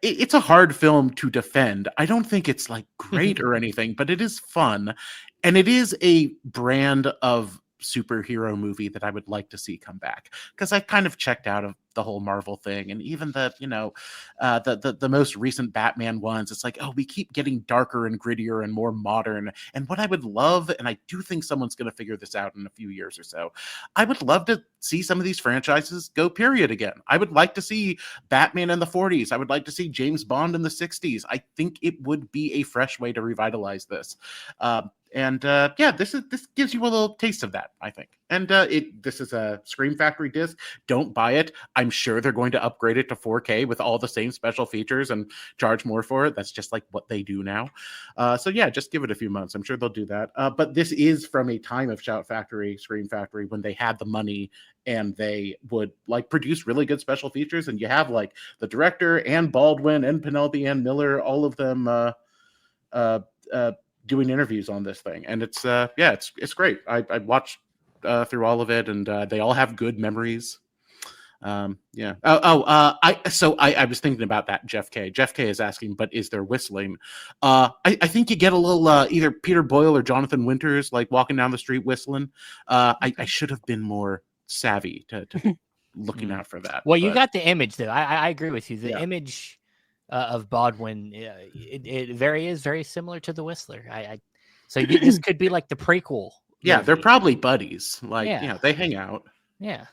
It's a hard film to defend. I don't think it's like great or anything, but it is fun, and it is a brand of superhero movie that I would like to see come back, because I kind of checked out of the whole Marvel thing, and even the most recent Batman ones. It's like, oh, we keep getting darker and grittier and more modern. And what I would love, and I do think someone's going to figure this out in a few years or so, I would love to see some of these franchises go period again. I would like to see Batman in the 40s. I would like to see James Bond in the 60s. I think it would be a fresh way to revitalize this. This gives you a little taste of that, I think. And this is a Scream Factory disc. Don't buy it. I'm sure they're going to upgrade it to 4K with all the same special features and charge more for it. That's just like what they do now. Just give it a few months. I'm sure they'll do that. But this is from a time of Shout Factory, Scream Factory, when they had the money and they would like produce really good special features. And you have like the director, Ann Baldwin, and Penelope Ann Miller, all of them doing interviews on this thing, and it's it's great. I watched through all of it, and they all have good memories. I was thinking about that. Jeff K is asking, but is there whistling? I think you get a little either Peter Boyle or Jonathan Winters like walking down the street whistling. I should have been more savvy to looking out for that. Well, you got the image though. I agree with you. The image of Baldwin it is very similar to the Whistler. So this could be like the prequel. Yeah, movie. they're probably buddies. Like they hang out. Yeah.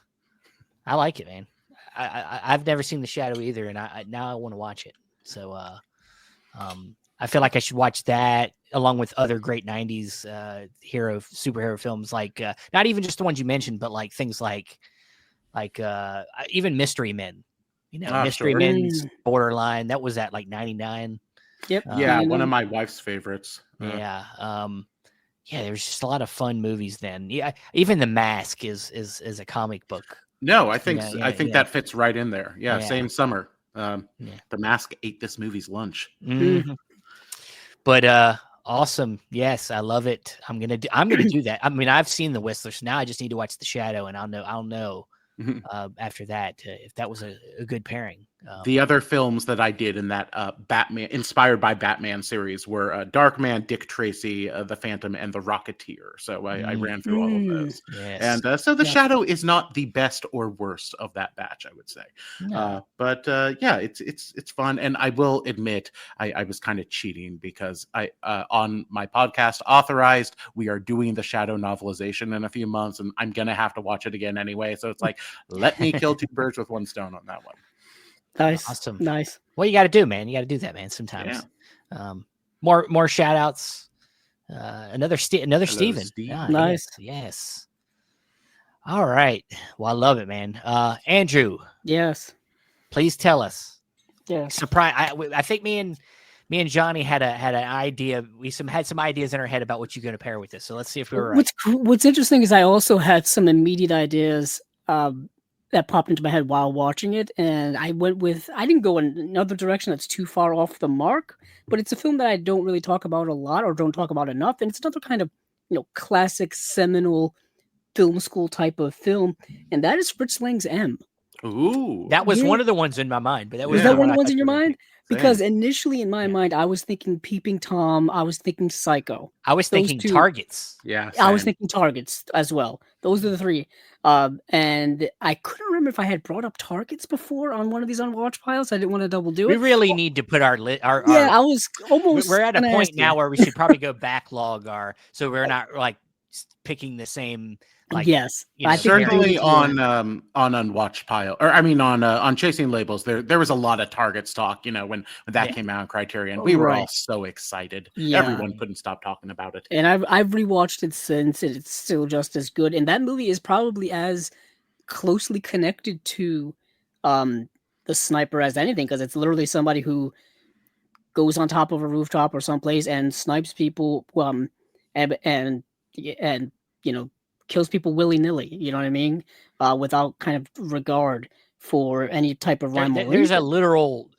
I like it, man. I've never seen The Shadow either, and now I want to watch it. So I feel like I should watch that along with other great '90s superhero films, like not even just the ones you mentioned, but like things like even Mystery Men. Mystery Men's Borderline. That was at like '99. Yep. One of my wife's favorites. Yeah. There was just a lot of fun movies then. Yeah, even The Mask is a comic book. No, I think that fits right in there. Yeah, same summer. The Mask ate this movie's lunch. Mm-hmm. But awesome. Yes, I love it. I'm gonna do that. I mean, I've seen The Whistler, so now I just need to watch The Shadow, and I'll know after that if that was a good pairing. The other films that I did in that Batman, inspired by Batman series, were Darkman, Dick Tracy, The Phantom, and The Rocketeer. So I ran through all of those. Yes. And so The Shadow is not the best or worst of that batch, I would say. No. But it's fun. And I will admit, I was kind of cheating because I on my podcast, Authorized, we are doing the Shadow novelization in a few months, and I'm going to have to watch it again anyway. So it's like, let me kill two birds with one stone on that one. Nice. Awesome. Nice. Well, you got to do, man. You got to do that, man. Sometimes. Yeah. More shout outs. Another Steven. Nice. Yes. All right. Well, I love it, man. Andrew. Yes. Please tell us. Yes. Surprise. I think me and Johnny had an idea. We had some ideas in our head about what you're going to pair with this. So let's see if we were right. What's interesting is I also had some immediate ideas that popped into my head while watching it, and I didn't go in another direction that's too far off the mark, but it's a film that I don't really talk about a lot or don't talk about enough, and it's another kind of classic seminal film school type of film, and that is Fritz Lang's M. Ooh, that was one of the ones in my mind, but was that one of the ones in your mind? Because initially in my mind, I was thinking Peeping Tom, I was thinking Psycho. I was thinking Targets. Yeah, I was thinking Targets as well. Those are the three. And I couldn't remember if I had brought up Targets before on one of these Unwatched Piles. I didn't want to double do it. We really need to put our Yeah, I was almost. We're at a point now where we should probably go backlog so we're not like picking the same. Like, yes, certainly on Unwatched Pile, or I mean on Chasing Labels, there was a lot of Targets talk. When that came out on Criterion, we were all so excited. Yeah. Everyone couldn't stop talking about it. And I've rewatched it since, and it's still just as good. And that movie is probably as closely connected to the Sniper as anything, because it's literally somebody who goes on top of a rooftop or someplace and snipes people, and kills people willy-nilly, you know what I mean? Without kind of regard for any type of rhyme or reason. There's a literal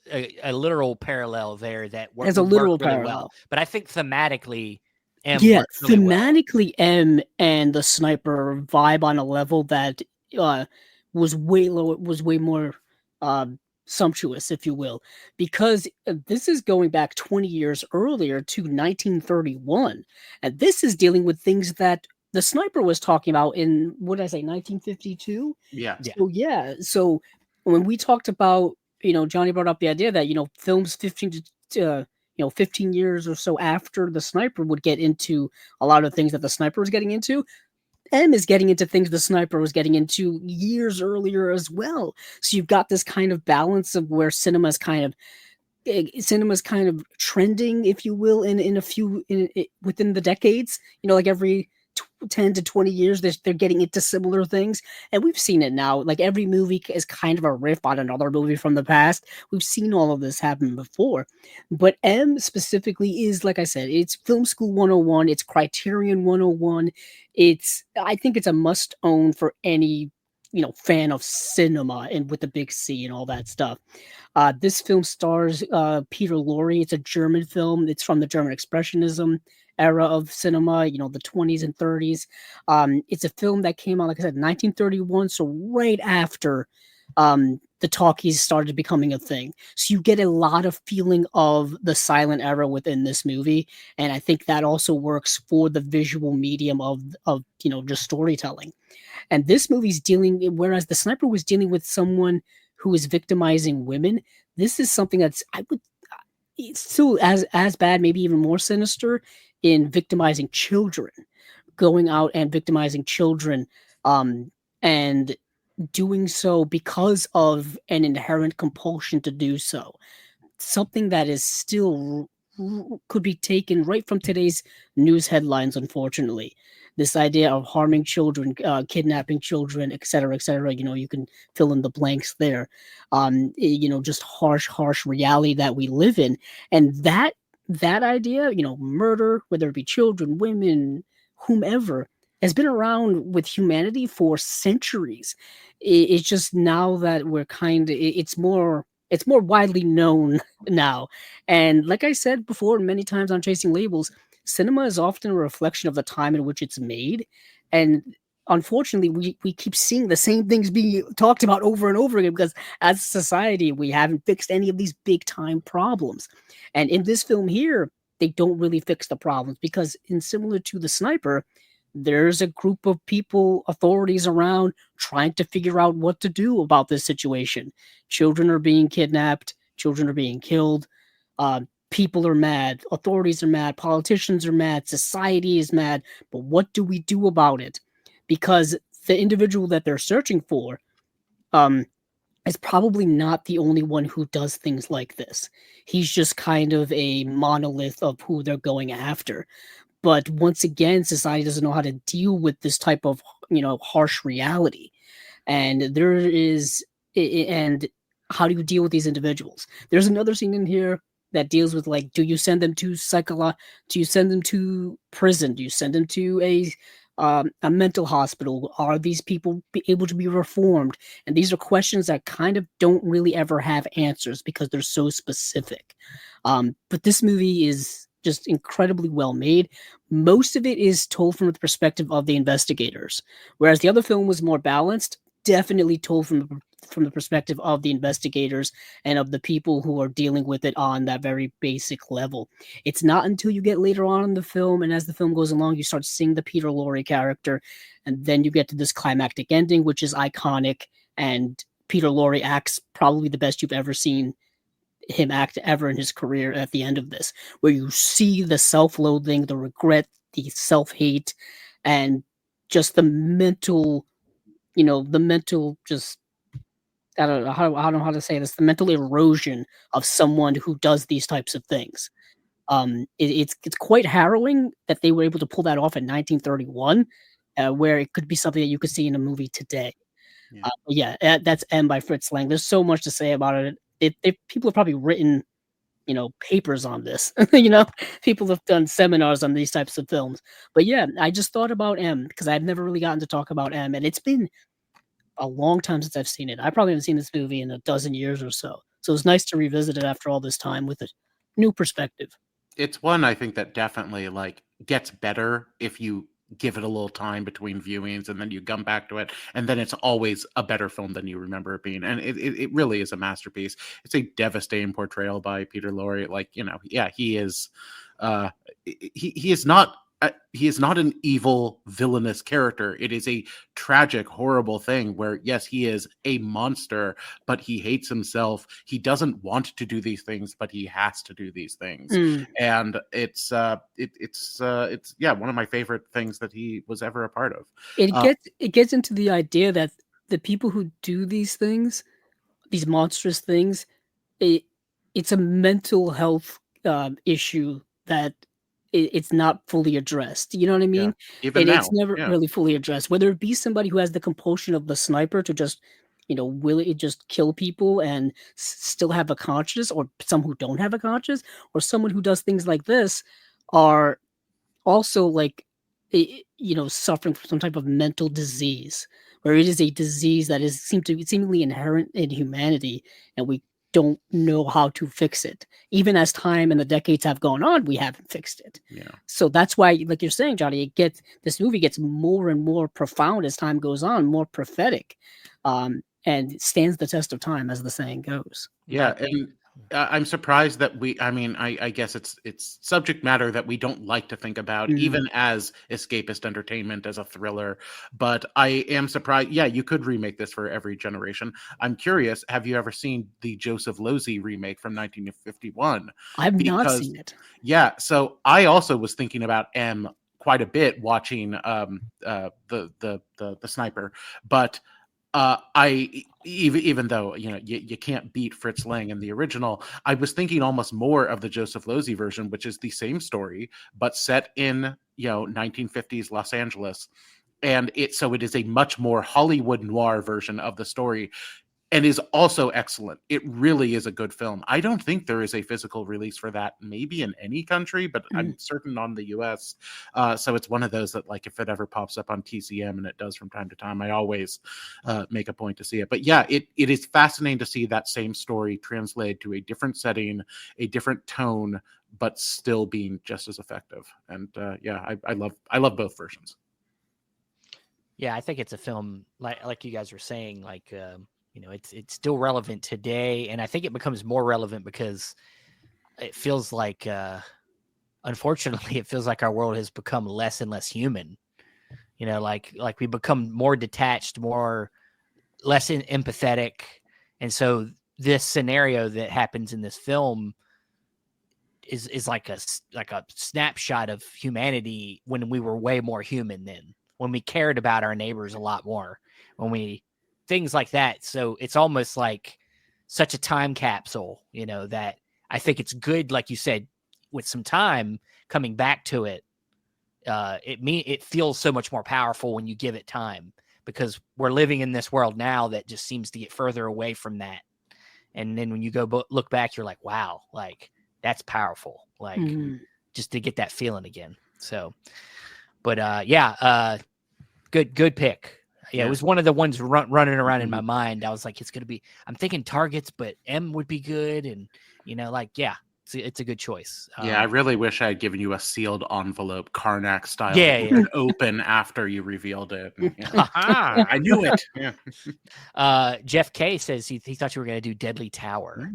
parallel there that works. There's a literal really parallel. Well. But I think thematically, M thematically, M and the Sniper vibe on a level that was way lower, was way more sumptuous, if you will, because this is going back 20 years earlier to 1931, and this is dealing with things that the Sniper was talking about in, what did I say, 1952? Yeah. So when we talked about, Johnny brought up the idea that, films 15 years or so after the Sniper would get into a lot of things that the Sniper was getting into. M is getting into things the Sniper was getting into years earlier as well. So you've got this kind of balance of where cinema's kind of trending, if you will, within the decades, like every 10 to 20 years they're getting into similar things, and we've seen it now. Like every movie is kind of a riff on another movie from the past. We've seen all of this happen before, but M specifically is, like I said, it's film school 101, it's Criterion 101. I think it's a must own for any fan of cinema, and with the big C and all that stuff. This film stars Peter Lorre. It's a German film. It's from the German Expressionism era of cinema, you know, the 20s and 30s. It's a film that came out, like I said, 1931, so right after the talkies started becoming a thing. So you get a lot of feeling of the silent era within this movie, and I think that also works for the visual medium of you know, just storytelling. And this movie's dealing, whereas The Sniper was dealing with someone who is victimizing women, this is something that's, I would, it's still as bad, maybe even more sinister, in victimizing children, going out and victimizing children, and doing so because of an inherent compulsion to do so. Something that is still could be taken right from today's news headlines, unfortunately. This idea of harming children, kidnapping children, et cetera, you know, you can fill in the blanks there. You know, just harsh reality that we live in. And that idea, you know, murder, whether it be children, women, whomever, has been around with humanity for centuries. It's just now that we're kind of, it's more widely known now. And like I said before, many times on Chasing Labels, cinema is often a reflection of the time in which it's made. And unfortunately, we keep seeing the same things being talked about over and over again because as a society, we haven't fixed any of these big time problems. And in this film here, they don't really fix the problems because, in similar to The Sniper, there's a group of people, authorities around trying to figure out what to do about this situation. Children are being kidnapped, children are being killed, people are mad, authorities are mad, politicians are mad, society is mad. But what do we do about it? Because the individual that they're searching for um, is probably not the only one who does things like this. He's just kind of a monolith of who they're going after. But once again, society doesn't know how to deal with this type of, you know, harsh reality. And there is, and how do you deal with these individuals? There's another scene in here that deals with, like, do you send them to do you send them to prison? Do you send them to a mental hospital? Are these people able to be reformed? And these are questions that kind of don't really ever have answers because they're so specific. But this movie is just incredibly well made. Most of it is told from the perspective of the investigators, whereas the other film was more balanced. Definitely told from the perspective of the investigators and of the people who are dealing with it on that very basic level. It's not until you get later on in the film, and as the film goes along, you start seeing the Peter Lorre character, and then you get to this climactic ending, which is iconic. And Peter Lorre acts probably the best you've ever seen him act ever in his career at the end of this, where you see the self-loathing, the regret, the self-hate, and just the mental, you know, the mental just I don't know how to say this, the mental erosion of someone who does these types of things. It's quite harrowing that they were able to pull that off in 1931, where it could be something that you could see in a movie today. That's M by Fritz Lang. There's so much to say about it. People have probably written, you know, papers on this. You know, people have done seminars on these types of films. But yeah, I just thought about M because I've never really gotten to talk about M, and it's been a long time since I've seen it. I probably haven't seen this movie in a dozen years or so. So it's nice to revisit it after all this time with a new perspective. It's one I think that definitely like gets better if you give it a little time between viewings and then you come back to it and then it's always a better film than you remember it being. And it really is a masterpiece. It's a devastating portrayal by Peter Lorre. Like, you know, yeah, he is he is not he is not an evil villainous character. It is a tragic, horrible thing where, yes, he is a monster, but he hates himself. He doesn't want to do these things, but he has to do these things. And it's yeah, one of my favorite things that he was ever a part of. It gets into the idea that the people who do these things, these monstrous things, it's a mental health issue that it's not fully addressed. You know what I mean? Even now, it's never really fully addressed. Whether it be somebody who has the compulsion of the sniper to just, you know, will it just kill people and still have a conscience, or some who don't have a conscience, or someone who does things like this are also like, you know, suffering from some type of mental disease, where it is a disease that is seemingly inherent in humanity, and we don't know how to fix it. Even as time and the decades have gone on, we haven't fixed it. Yeah. So that's why, like you're saying, Johnny, this movie gets more and more profound as time goes on, more prophetic, and stands the test of time, as the saying goes. Yeah, and I'm surprised that I guess it's subject matter that we don't like to think about, even as escapist entertainment, as a thriller. But I am surprised. Yeah, you could remake this for every generation. I'm curious, have you ever seen the Joseph Losey remake from 1951? I've not seen it. Yeah, so I also was thinking about M quite a bit watching the Sniper, but even though you can't beat Fritz Lang in the original, I was thinking almost more of the Joseph Losey version, which is the same story but set in 1950s Los Angeles, and it is a much more Hollywood noir version of the story, and is also excellent. It really is a good film. I don't think there is a physical release for that, maybe in any country, but I'm certain on the US. So it's one of those that, like, if it ever pops up on TCM, and it does from time to time, I always make a point to see it. But yeah, it is fascinating to see that same story translated to a different setting, a different tone, but still being just as effective. And I love both versions. Yeah, I think it's a film like you guys were saying, like it's still relevant today, and I think it becomes more relevant because it feels like, unfortunately, it feels like our world has become less and less human. Like we become more detached, less empathetic, and so this scenario that happens in this film is like a snapshot of humanity when we were way more human then, when we cared about our neighbors a lot more, things like that. So it's almost like such a time capsule, that I think it's good, like you said, with some time coming back to it. It feels so much more powerful when you give it time, because we're living in this world now that just seems to get further away from that. And then when you go look back, you're like, wow, like that's powerful. Like just to get that feeling again. So, but good pick. Yeah, it was one of the ones running around in my mind. I was like, it's going to be, I'm thinking Targets, but M would be good. And, it's a good choice. I really wish I had given you a sealed envelope, Karnak style. Yeah, that you could open after you revealed it. I knew it. Yeah. Jeff K says he thought you were going to do Deadly Tower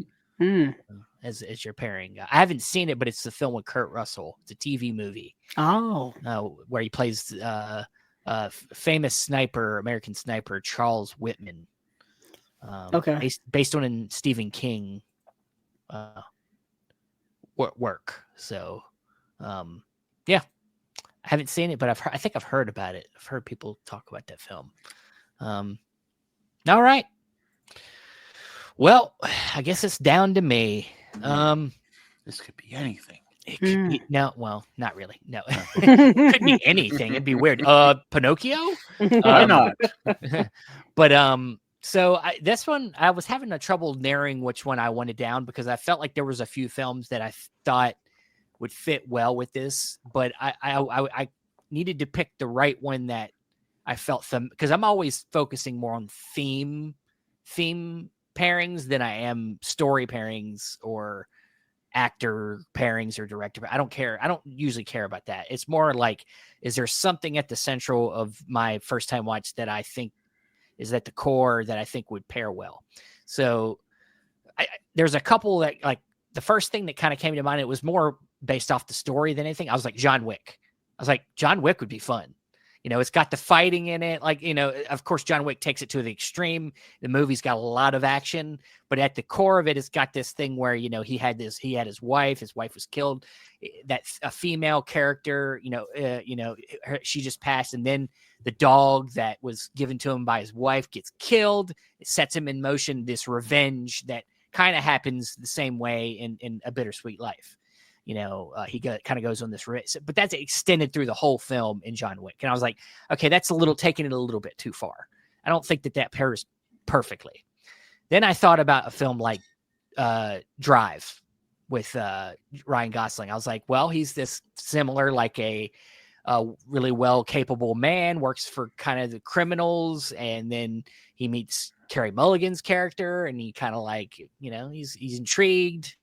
as your pairing. I haven't seen it, but it's the film with Kurt Russell. It's a TV movie. Oh. Where he plays famous American sniper Charles Whitman. Okay. Based on Stephen King work. So, I haven't seen it, but I think I've heard about it. I've heard people talk about that film. All right. Well, I guess it's down to me. This could be anything. It could be, well, not really. No, it could be anything. It'd be weird. Pinocchio? Why not? But so this one, I was having trouble narrowing which one I wanted down, because I felt like there was a few films that I thought would fit well with this, but I needed to pick the right one that I felt because I'm always focusing more on theme pairings than I am story pairings or actor pairings or director. I don't care. I don't usually care about that. It's more like, is there something at the central of my first time watch that I think is at the core that I think would pair well? So there's a couple that, like, the first thing that kind of came to mind, it was more based off the story than anything. I was like, John Wick. I was like, John Wick would be fun. It's got the fighting in it. Like, of course, John Wick takes it to the extreme. The movie's got a lot of action, but at the core of it, it's got this thing where, he had his wife was killed. That's a female character, she just passed. And then the dog that was given to him by his wife gets killed. It sets him in motion, this revenge that kind of happens the same way in A Bittersweet Life. He kind of goes on this race, but that's extended through the whole film in John Wick. And I was like, okay, that's taking it a little bit too far. I don't think that pairs perfectly. Then I thought about a film like Drive with Ryan Gosling. I was like, well, he's this similar, like a really well capable man, works for kind of the criminals, and then he meets Carey Mulligan's character, and he kind of like, you know, he's intrigued,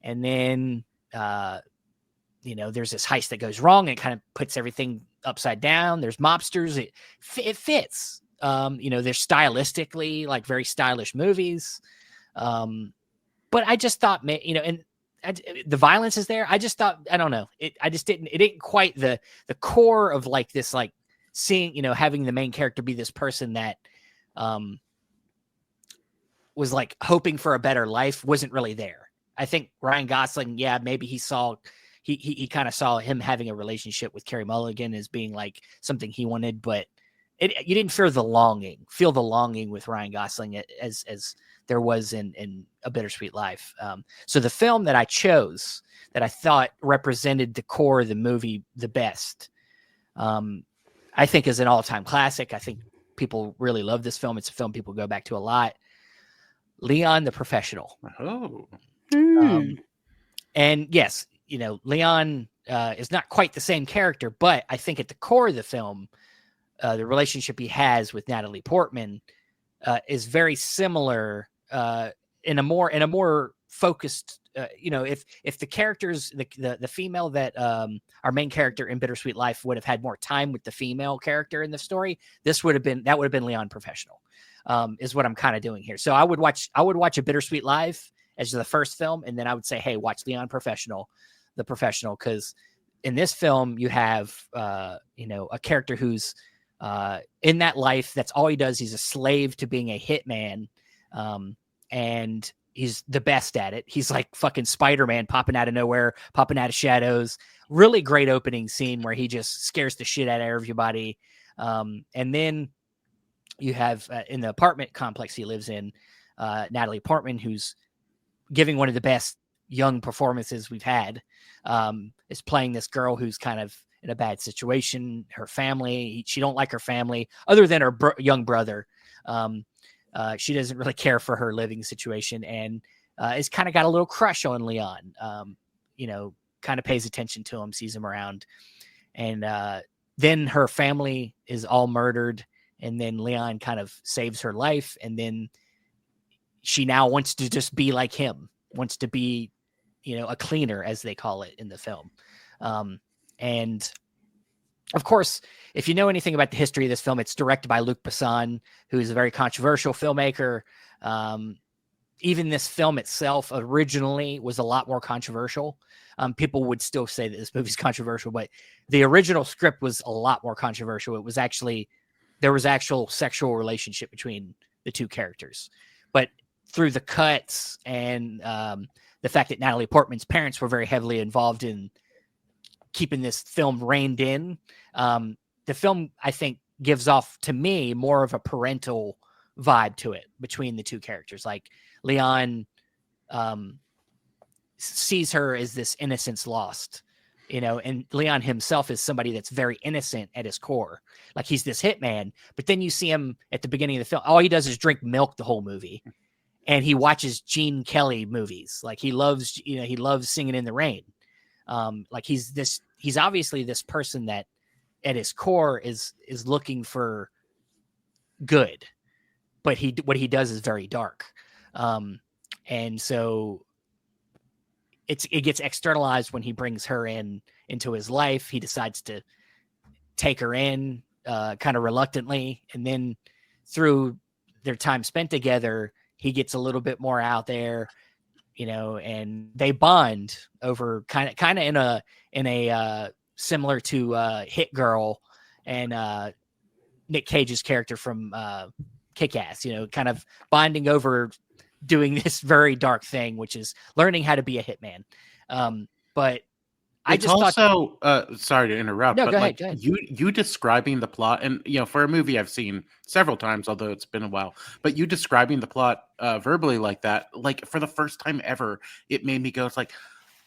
and then you know, there's this heist that goes wrong and kind of puts everything upside down. There's mobsters. It fits. You know, they're stylistically like very stylish movies. But I just thought, you know, and the violence is there. I just thought, I don't know. It didn't quite the core of like this, like seeing, you know, having the main character be this person that was like hoping for a better life wasn't really there. I think Ryan Gosling, yeah, maybe he kind of saw him having a relationship with Carey Mulligan as being like something he wanted, but you didn't feel the longing with Ryan Gosling as there was in A Bittersweet Life. So the film that I chose that I thought represented the core of the movie the best, I think is an all-time classic. I think people really love this film. It's a film people go back to a lot. Leon the Professional. Oh. And yes, you know, Leon is not quite the same character, but I think at the core of the film, the relationship he has with Natalie Portman is very similar in a more focused. You know, if the characters, the female that our main character in Bittersweet Life would have had more time with the female character in the story, that would have been Leon Professional. Is what I'm kind of doing here. So I would watch A Bittersweet Life as the first film, and then I would say, hey, watch Leon The Professional, because in this film you have you know, a character who's in that life. That's all he does. He's a slave to being a hitman, and he's the best at it. He's like fucking Spider-Man, popping out of nowhere, popping out of shadows. Really great opening scene where he just scares the shit out of everybody. And then you have in the apartment complex he lives in, Natalie Portman, who's giving one of the best young performances we've had, is playing this girl who's kind of in a bad situation. Her family, she don't like her family other than her young brother. She doesn't really care for her living situation, and is kind of got a little crush on Leon. You know, kind of pays attention to him, sees him around, and then her family is all murdered, and then Leon kind of saves her life, and then she now wants to just be like him, wants to be, you know, a cleaner, as they call it in the film. And of course, if you know anything about the history of this film, it's directed by Luc Besson, who is a very controversial filmmaker. Even this film itself originally was a lot more controversial. People would still say that this movie's controversial, but the original script was a lot more controversial. It was actually, there was actual sexual relationship between the two characters, but through the cuts and the fact that Natalie Portman's parents were very heavily involved in keeping this film reined in, the film, I think, gives off to me more of a parental vibe to it between the two characters. Like Leon sees her as this innocence lost, you know, and Leon himself is somebody that's very innocent at his core. Like he's this hitman, but then you see him at the beginning of the film, all he does is drink milk the whole movie. And he watches Gene Kelly movies. Like he loves, you know, he loves Singing in the Rain. Like he's obviously this person that at his core is looking for good, but what he does is very dark. And so it gets externalized when he brings her into his life. He decides to take her in kind of reluctantly. And then through their time spent together, he gets a little bit more out there, you know, and they bond over kind of in a similar to Hit Girl and Nick Cage's character from Kick-Ass, you know, kind of bonding over doing this very dark thing, which is learning how to be a hitman. But I it's just also sorry to interrupt, no, but go like ahead. you describing the plot, and you know, for a movie I've seen several times, although it's been a while, but you describing the plot verbally like that, like for the first time ever, it made me go, it's like,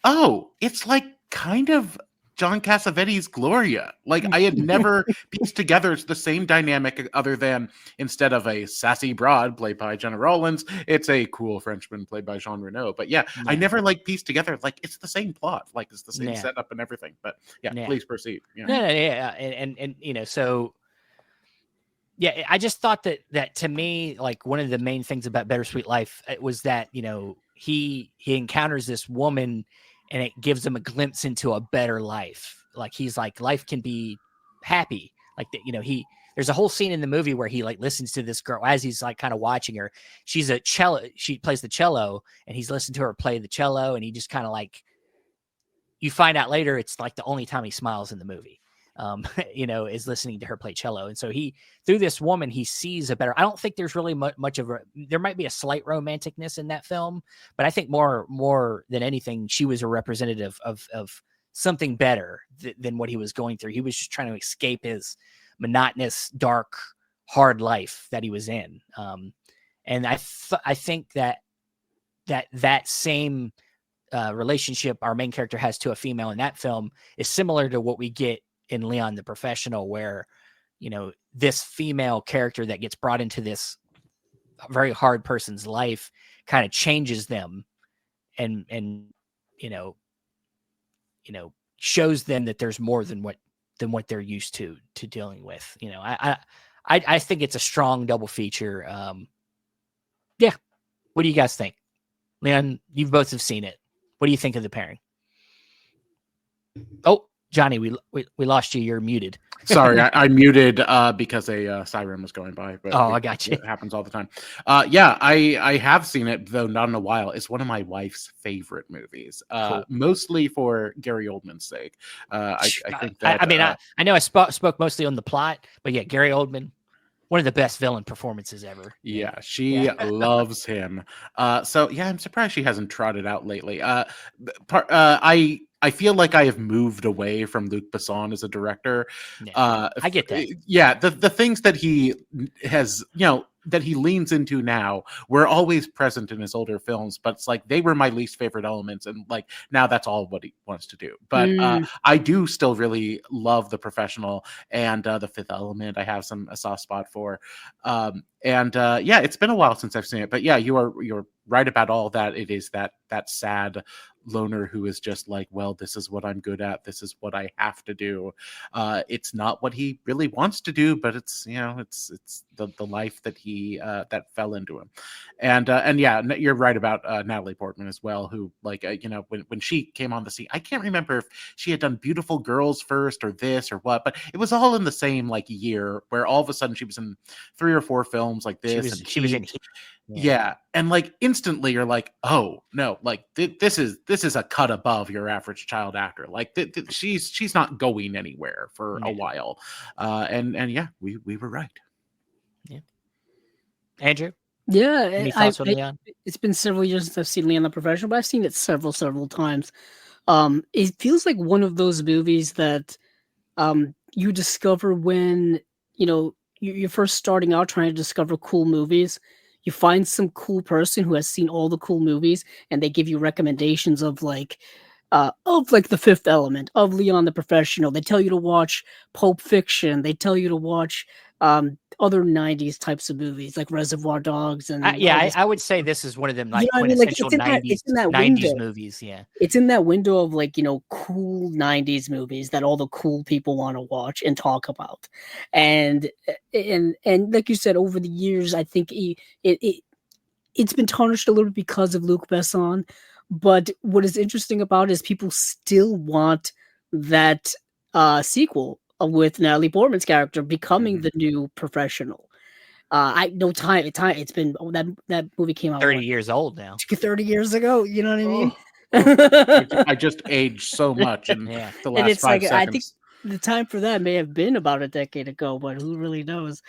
oh, it's like kind of John Cassavetes' Gloria. Like I had never pieced together it's the same dynamic, other than instead of a sassy broad played by Jenna Rollins, it's a cool Frenchman played by Jean Reno. But yeah, I never like pieced together like it's the same plot, like it's the same setup and everything. But yeah, please proceed. Yeah. No, and you know, so Yeah, I just thought that to me, like one of the main things about Bittersweet Life was that, you know, he encounters this woman and it gives him a glimpse into a better life. Like he's like, life can be happy. Like that, you know, there's a whole scene in the movie where he like listens to this girl as he's like kind of watching her. She's a cello, she plays the cello, and he's listening to her play the cello, and he just kind of like, you find out later it's like the only time he smiles in the movie. You know, is listening to her play cello. And so through this woman, he sees a better, I don't think there's really much of there might be a slight romanticness in that film, but I think more than anything, she was a representative of something better than what he was going through. He was just trying to escape his monotonous, dark, hard life that he was in. And I think that same relationship our main character has to a female in that film is similar to what we get in Leon the Professional, where, you know, this female character that gets brought into this very hard person's life kind of changes them and you know shows them that there's more than what they're used to dealing with. You know, I think it's a strong double feature. Yeah. What do you guys think? Leon, you both have seen it. What do you think of the pairing? Oh, Johnny, we lost you. You're muted. Sorry, I muted because a siren was going by. But I got you. It happens all the time. Yeah, I have seen it, though not in a while. It's one of my wife's favorite movies, Cool. Mostly for Gary Oldman's sake. I think that. I know I spoke mostly on the plot, but yeah, Gary Oldman, one of the best villain performances ever. Yeah, she loves him. So yeah, I'm surprised she hasn't trotted out lately. I feel like I have moved away from Luc Besson as a director. Yeah, I get that. Yeah, the things that he has, you know, that he leans into now were always present in his older films, but it's like they were my least favorite elements, and like now that's all what he wants to do. But I do still really love The Professional and The Fifth Element. I have a soft spot for, yeah, it's been a while since I've seen it, but yeah, you're right about all that. It is that sad loner who is just like, well, this is what I'm good at, this is what I have to do. It's not what he really wants to do, but it's, you know, it's the life that he that fell into him. And yeah, you're right about Natalie Portman as well, who like you know, when she came on the scene, I can't remember if she had done Beautiful Girls first or this or what, but it was all in the same like year where all of a sudden she was in 3 or 4 films like this. She was in Heat. Yeah, and like instantly you're like, oh no, like this is a cut above your average child actor. Like she's not going anywhere for a while, and yeah, we were right. Yeah, Andrew. Yeah, any thoughts on Leon? It's been several years since I've seen Leon the Professional, but I've seen it several times. It feels like one of those movies that you discover when, you know, you're first starting out trying to discover cool movies. You find some cool person who has seen all the cool movies, and they give you recommendations of like The Fifth Element, of Leon the Professional. They tell you to watch Pulp Fiction. They tell you to watch other 90s types of movies like Reservoir Dogs. And I would say this is one of them, like, quintessential 90s movies. Yeah, it's in that window of like, you know, cool 90s movies that all the cool people want to watch and talk about. And like you said, over the years, I think it's been tarnished a little bit because of Luc Besson. But what is interesting about it is people still want that sequel with Natalie Portman's character becoming the new Professional. I know time. It's been that movie came out 30 years old now. 30 years ago. You know what I mean? I just aged so much in the last and it's 5 like, seconds. I think the time for that may have been about a decade ago, but who really knows?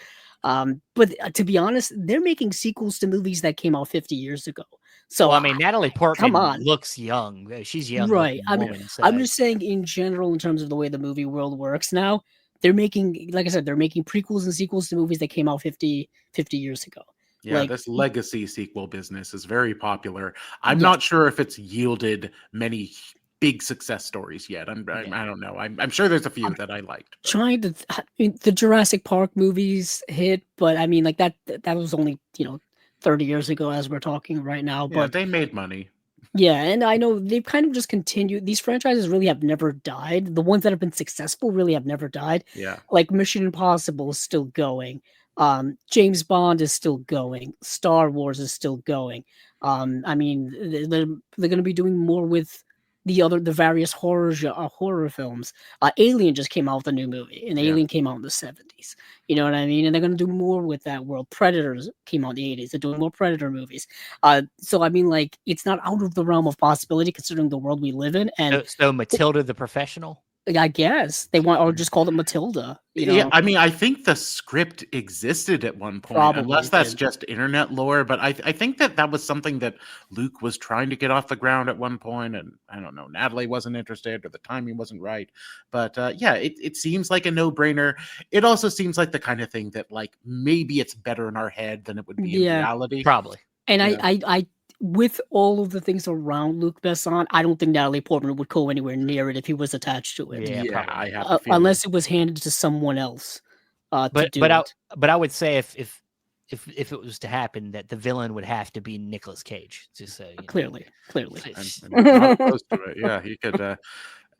But to be honest, they're making sequels to movies that came out 50 years ago. So I mean, Natalie Portman looks young. She's young, right? I'm just saying in general, in terms of the way the movie world works now, they're making, like I said, they're making prequels and sequels to movies that came out 50 years ago. Yeah, like, this legacy sequel business is very popular. I'm not sure if it's yielded many big success stories yet. I don't know. I'm sure there's a few that I liked. The Jurassic Park movies hit, but I mean, like that was only, you know, 30 years ago as we're talking right now. Yeah, but they made money. Yeah, and I know they've kind of just continued. These franchises really have never died. The ones that have been successful really have never died. Yeah. Like Mission Impossible is still going. James Bond is still going. Star Wars is still going. I mean, they're going to be doing more with the various horror films. Alien just came out with a new movie, and Alien came out in the 70s. You know what I mean? And they're going to do more with that world. Predators came out in the 80s. They're doing more Predator movies. So I mean, like, it's not out of the realm of possibility considering the world we live in. And so Matilda the Professional. I guess they want, or just call it Matilda. You know? Yeah, I mean, I think the script existed at one point, Probably unless that's did. just internet lore. But I think that was something that Luke was trying to get off the ground at one point, and I don't know, Natalie wasn't interested, or the timing wasn't right. But yeah, it seems like a no-brainer. It also seems like the kind of thing that, like, maybe it's better in our head than it would be in reality. Probably. And I with all of the things around Luc Besson, I don't think Natalie Portman would go anywhere near it if he was attached to it. Yeah, I have a feeling. Unless it was handed to someone else to do it. But I would say if it was to happen, that the villain would have to be Nicolas Cage. Just so clearly. I'm not opposed to it. Yeah, he could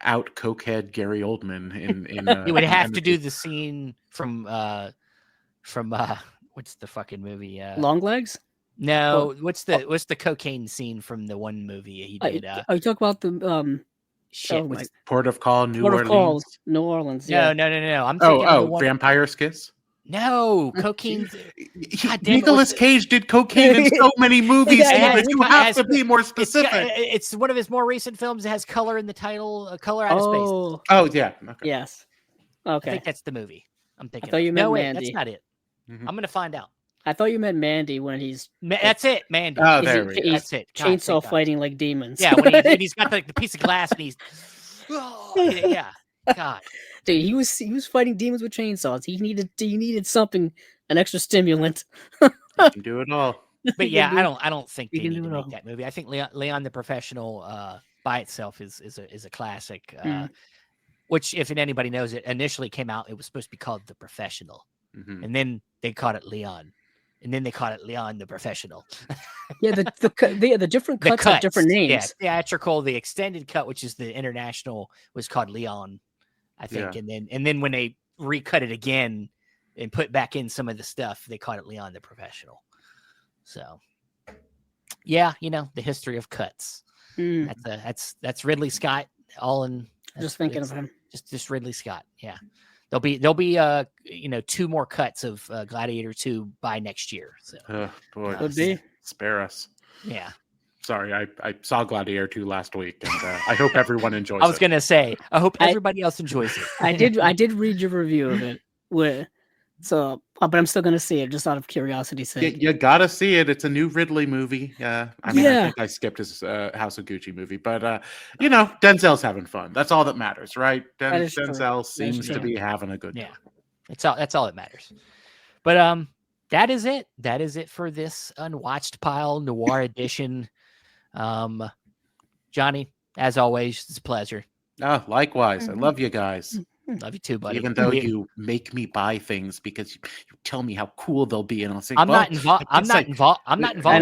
out cokehead Gary Oldman in. He would have to do the scene from what's the fucking movie? Long Legs. No, what's the cocaine scene from the one movie he did? Are you talking about the Port of Call, New Orleans? New Orleans. Yeah. No. I'm thinking Vampire's Kiss. No, cocaine. Nicolas Cage did cocaine in so many movies. You have to be more specific. It's one of his more recent films. It has color in the title. Color Out of Space. Oh yeah. Okay. Yes. Okay. I think that's the movie. I'm thinking. I thought you meant Mandy. That's not it. Mm-hmm. I'm gonna find out. I thought you meant Mandy when he's. That's it, Mandy. Oh, there we go. That's it. Chainsaw fighting like demons. Yeah, when he's got the piece of glass and he's. Yeah. God. Dude, he was fighting demons with chainsaws. He needed something, an extra stimulant. You can do it all. But yeah, I don't think they need to make that movie. I think Leon the Professional by itself is a classic. Which, if anybody knows it, initially came out, it was supposed to be called The Professional, and then they called it Leon, and then they called it Leon the Professional. Yeah, the different cuts have different names. Yeah, theatrical, the extended cut, which is the international, was called Leon, I think, and then when they recut it again and put back in some of the stuff, they called it Leon the Professional. So, yeah, the history of cuts. That's Ridley Scott. Just thinking of him. Just Ridley Scott. Yeah, there'll be 2 more cuts of Gladiator 2 by next year. So, boy, could be. Spare us. Yeah. Sorry, I saw Gladiator 2 last week, and I hope everyone enjoys it. I was gonna say, I hope everybody else enjoys it. I did read your review of it, but I'm still gonna see it just out of curiosity's sake. You gotta see it. It's a new Ridley movie. I think I skipped his House of Gucci movie, but Denzel's having fun. That's all that matters, right? Denzel seems to be having a good time. That's all that matters. But that is it. That is it for this Unwatched Pile Noir edition. Johnny, as always, it's a pleasure. Oh, likewise. I love you guys. Love you too, buddy. Even though you make me buy things because you tell me how cool they'll be, and I'll say, I'm not involved. I'm not involved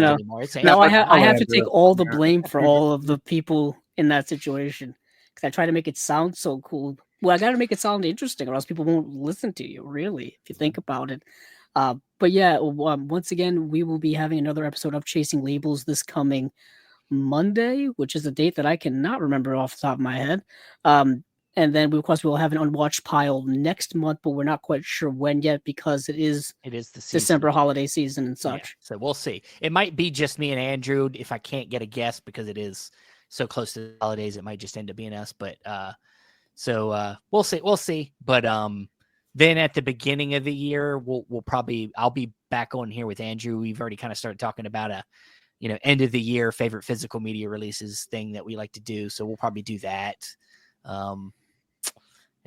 anymore. Now I have to take all the blame for all of the people in that situation because I try to make it sound so cool. Well, I got to make it sound interesting, or else people won't listen to you. Really, if you think about it. But yeah, once again, we will be having another episode of Chasing Labels this coming Monday, which is a date that I cannot remember off the top of my head. And then, of course, we'll have an Unwatched Pile next month, but we're not quite sure when yet because it is the December holiday season and such. Yeah, so we'll see. It might be just me and Andrew if I can't get a guest because it is so close to the holidays. It might just end up being us, but we'll see. We'll see. But then at the beginning of the year, I'll be back on here with Andrew. We've already kind of started talking about a end of the year favorite physical media releases thing that we like to do. So we'll probably do that.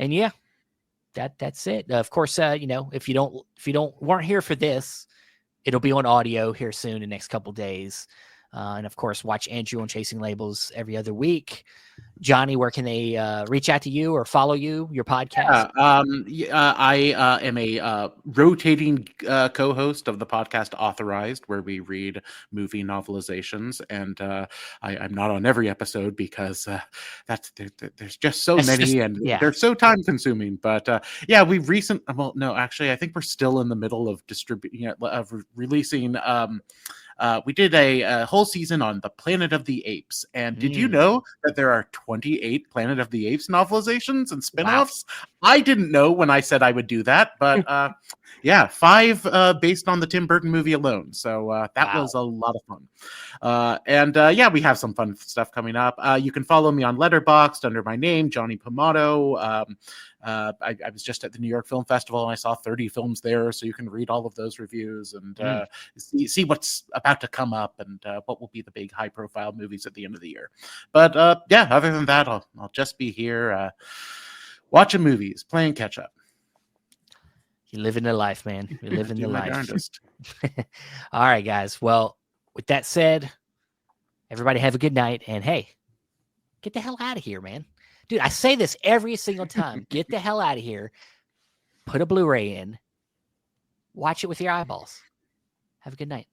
And yeah, that's it. Of course, if you weren't here for this, it'll be on audio here soon in the next couple days. And of course, watch Andrew on Chasing Labels every other week. Johnny, where can they reach out to you or follow you, your podcast? I am a rotating co-host of the podcast Authorized, where we read movie novelizations, and I'm not on every episode because there's just so many, and they're so time consuming. But actually, I think we're still in the middle of releasing. We did a whole season on the Planet of the Apes. And did you know that there are 28 Planet of the Apes novelizations and spinoffs? Wow. I didn't know when I said I would do that, but 5 based on the Tim Burton movie alone. So that was a lot of fun. We have some fun stuff coming up. You can follow me on Letterboxd under my name, Johnny Pomato. I was just at the New York Film Festival and I saw 30 films there, so you can read all of those reviews and see what's about to come up and what will be the big high-profile movies at the end of the year. But other than that, I'll just be here watching movies, playing catch-up. You're living the life, man. You're living the life. All right, guys. Well, with that said, everybody have a good night, and hey, get the hell out of here, man. Dude, I say this every single time. Get the hell out of here. Put a Blu-ray in. Watch it with your eyeballs. Have a good night.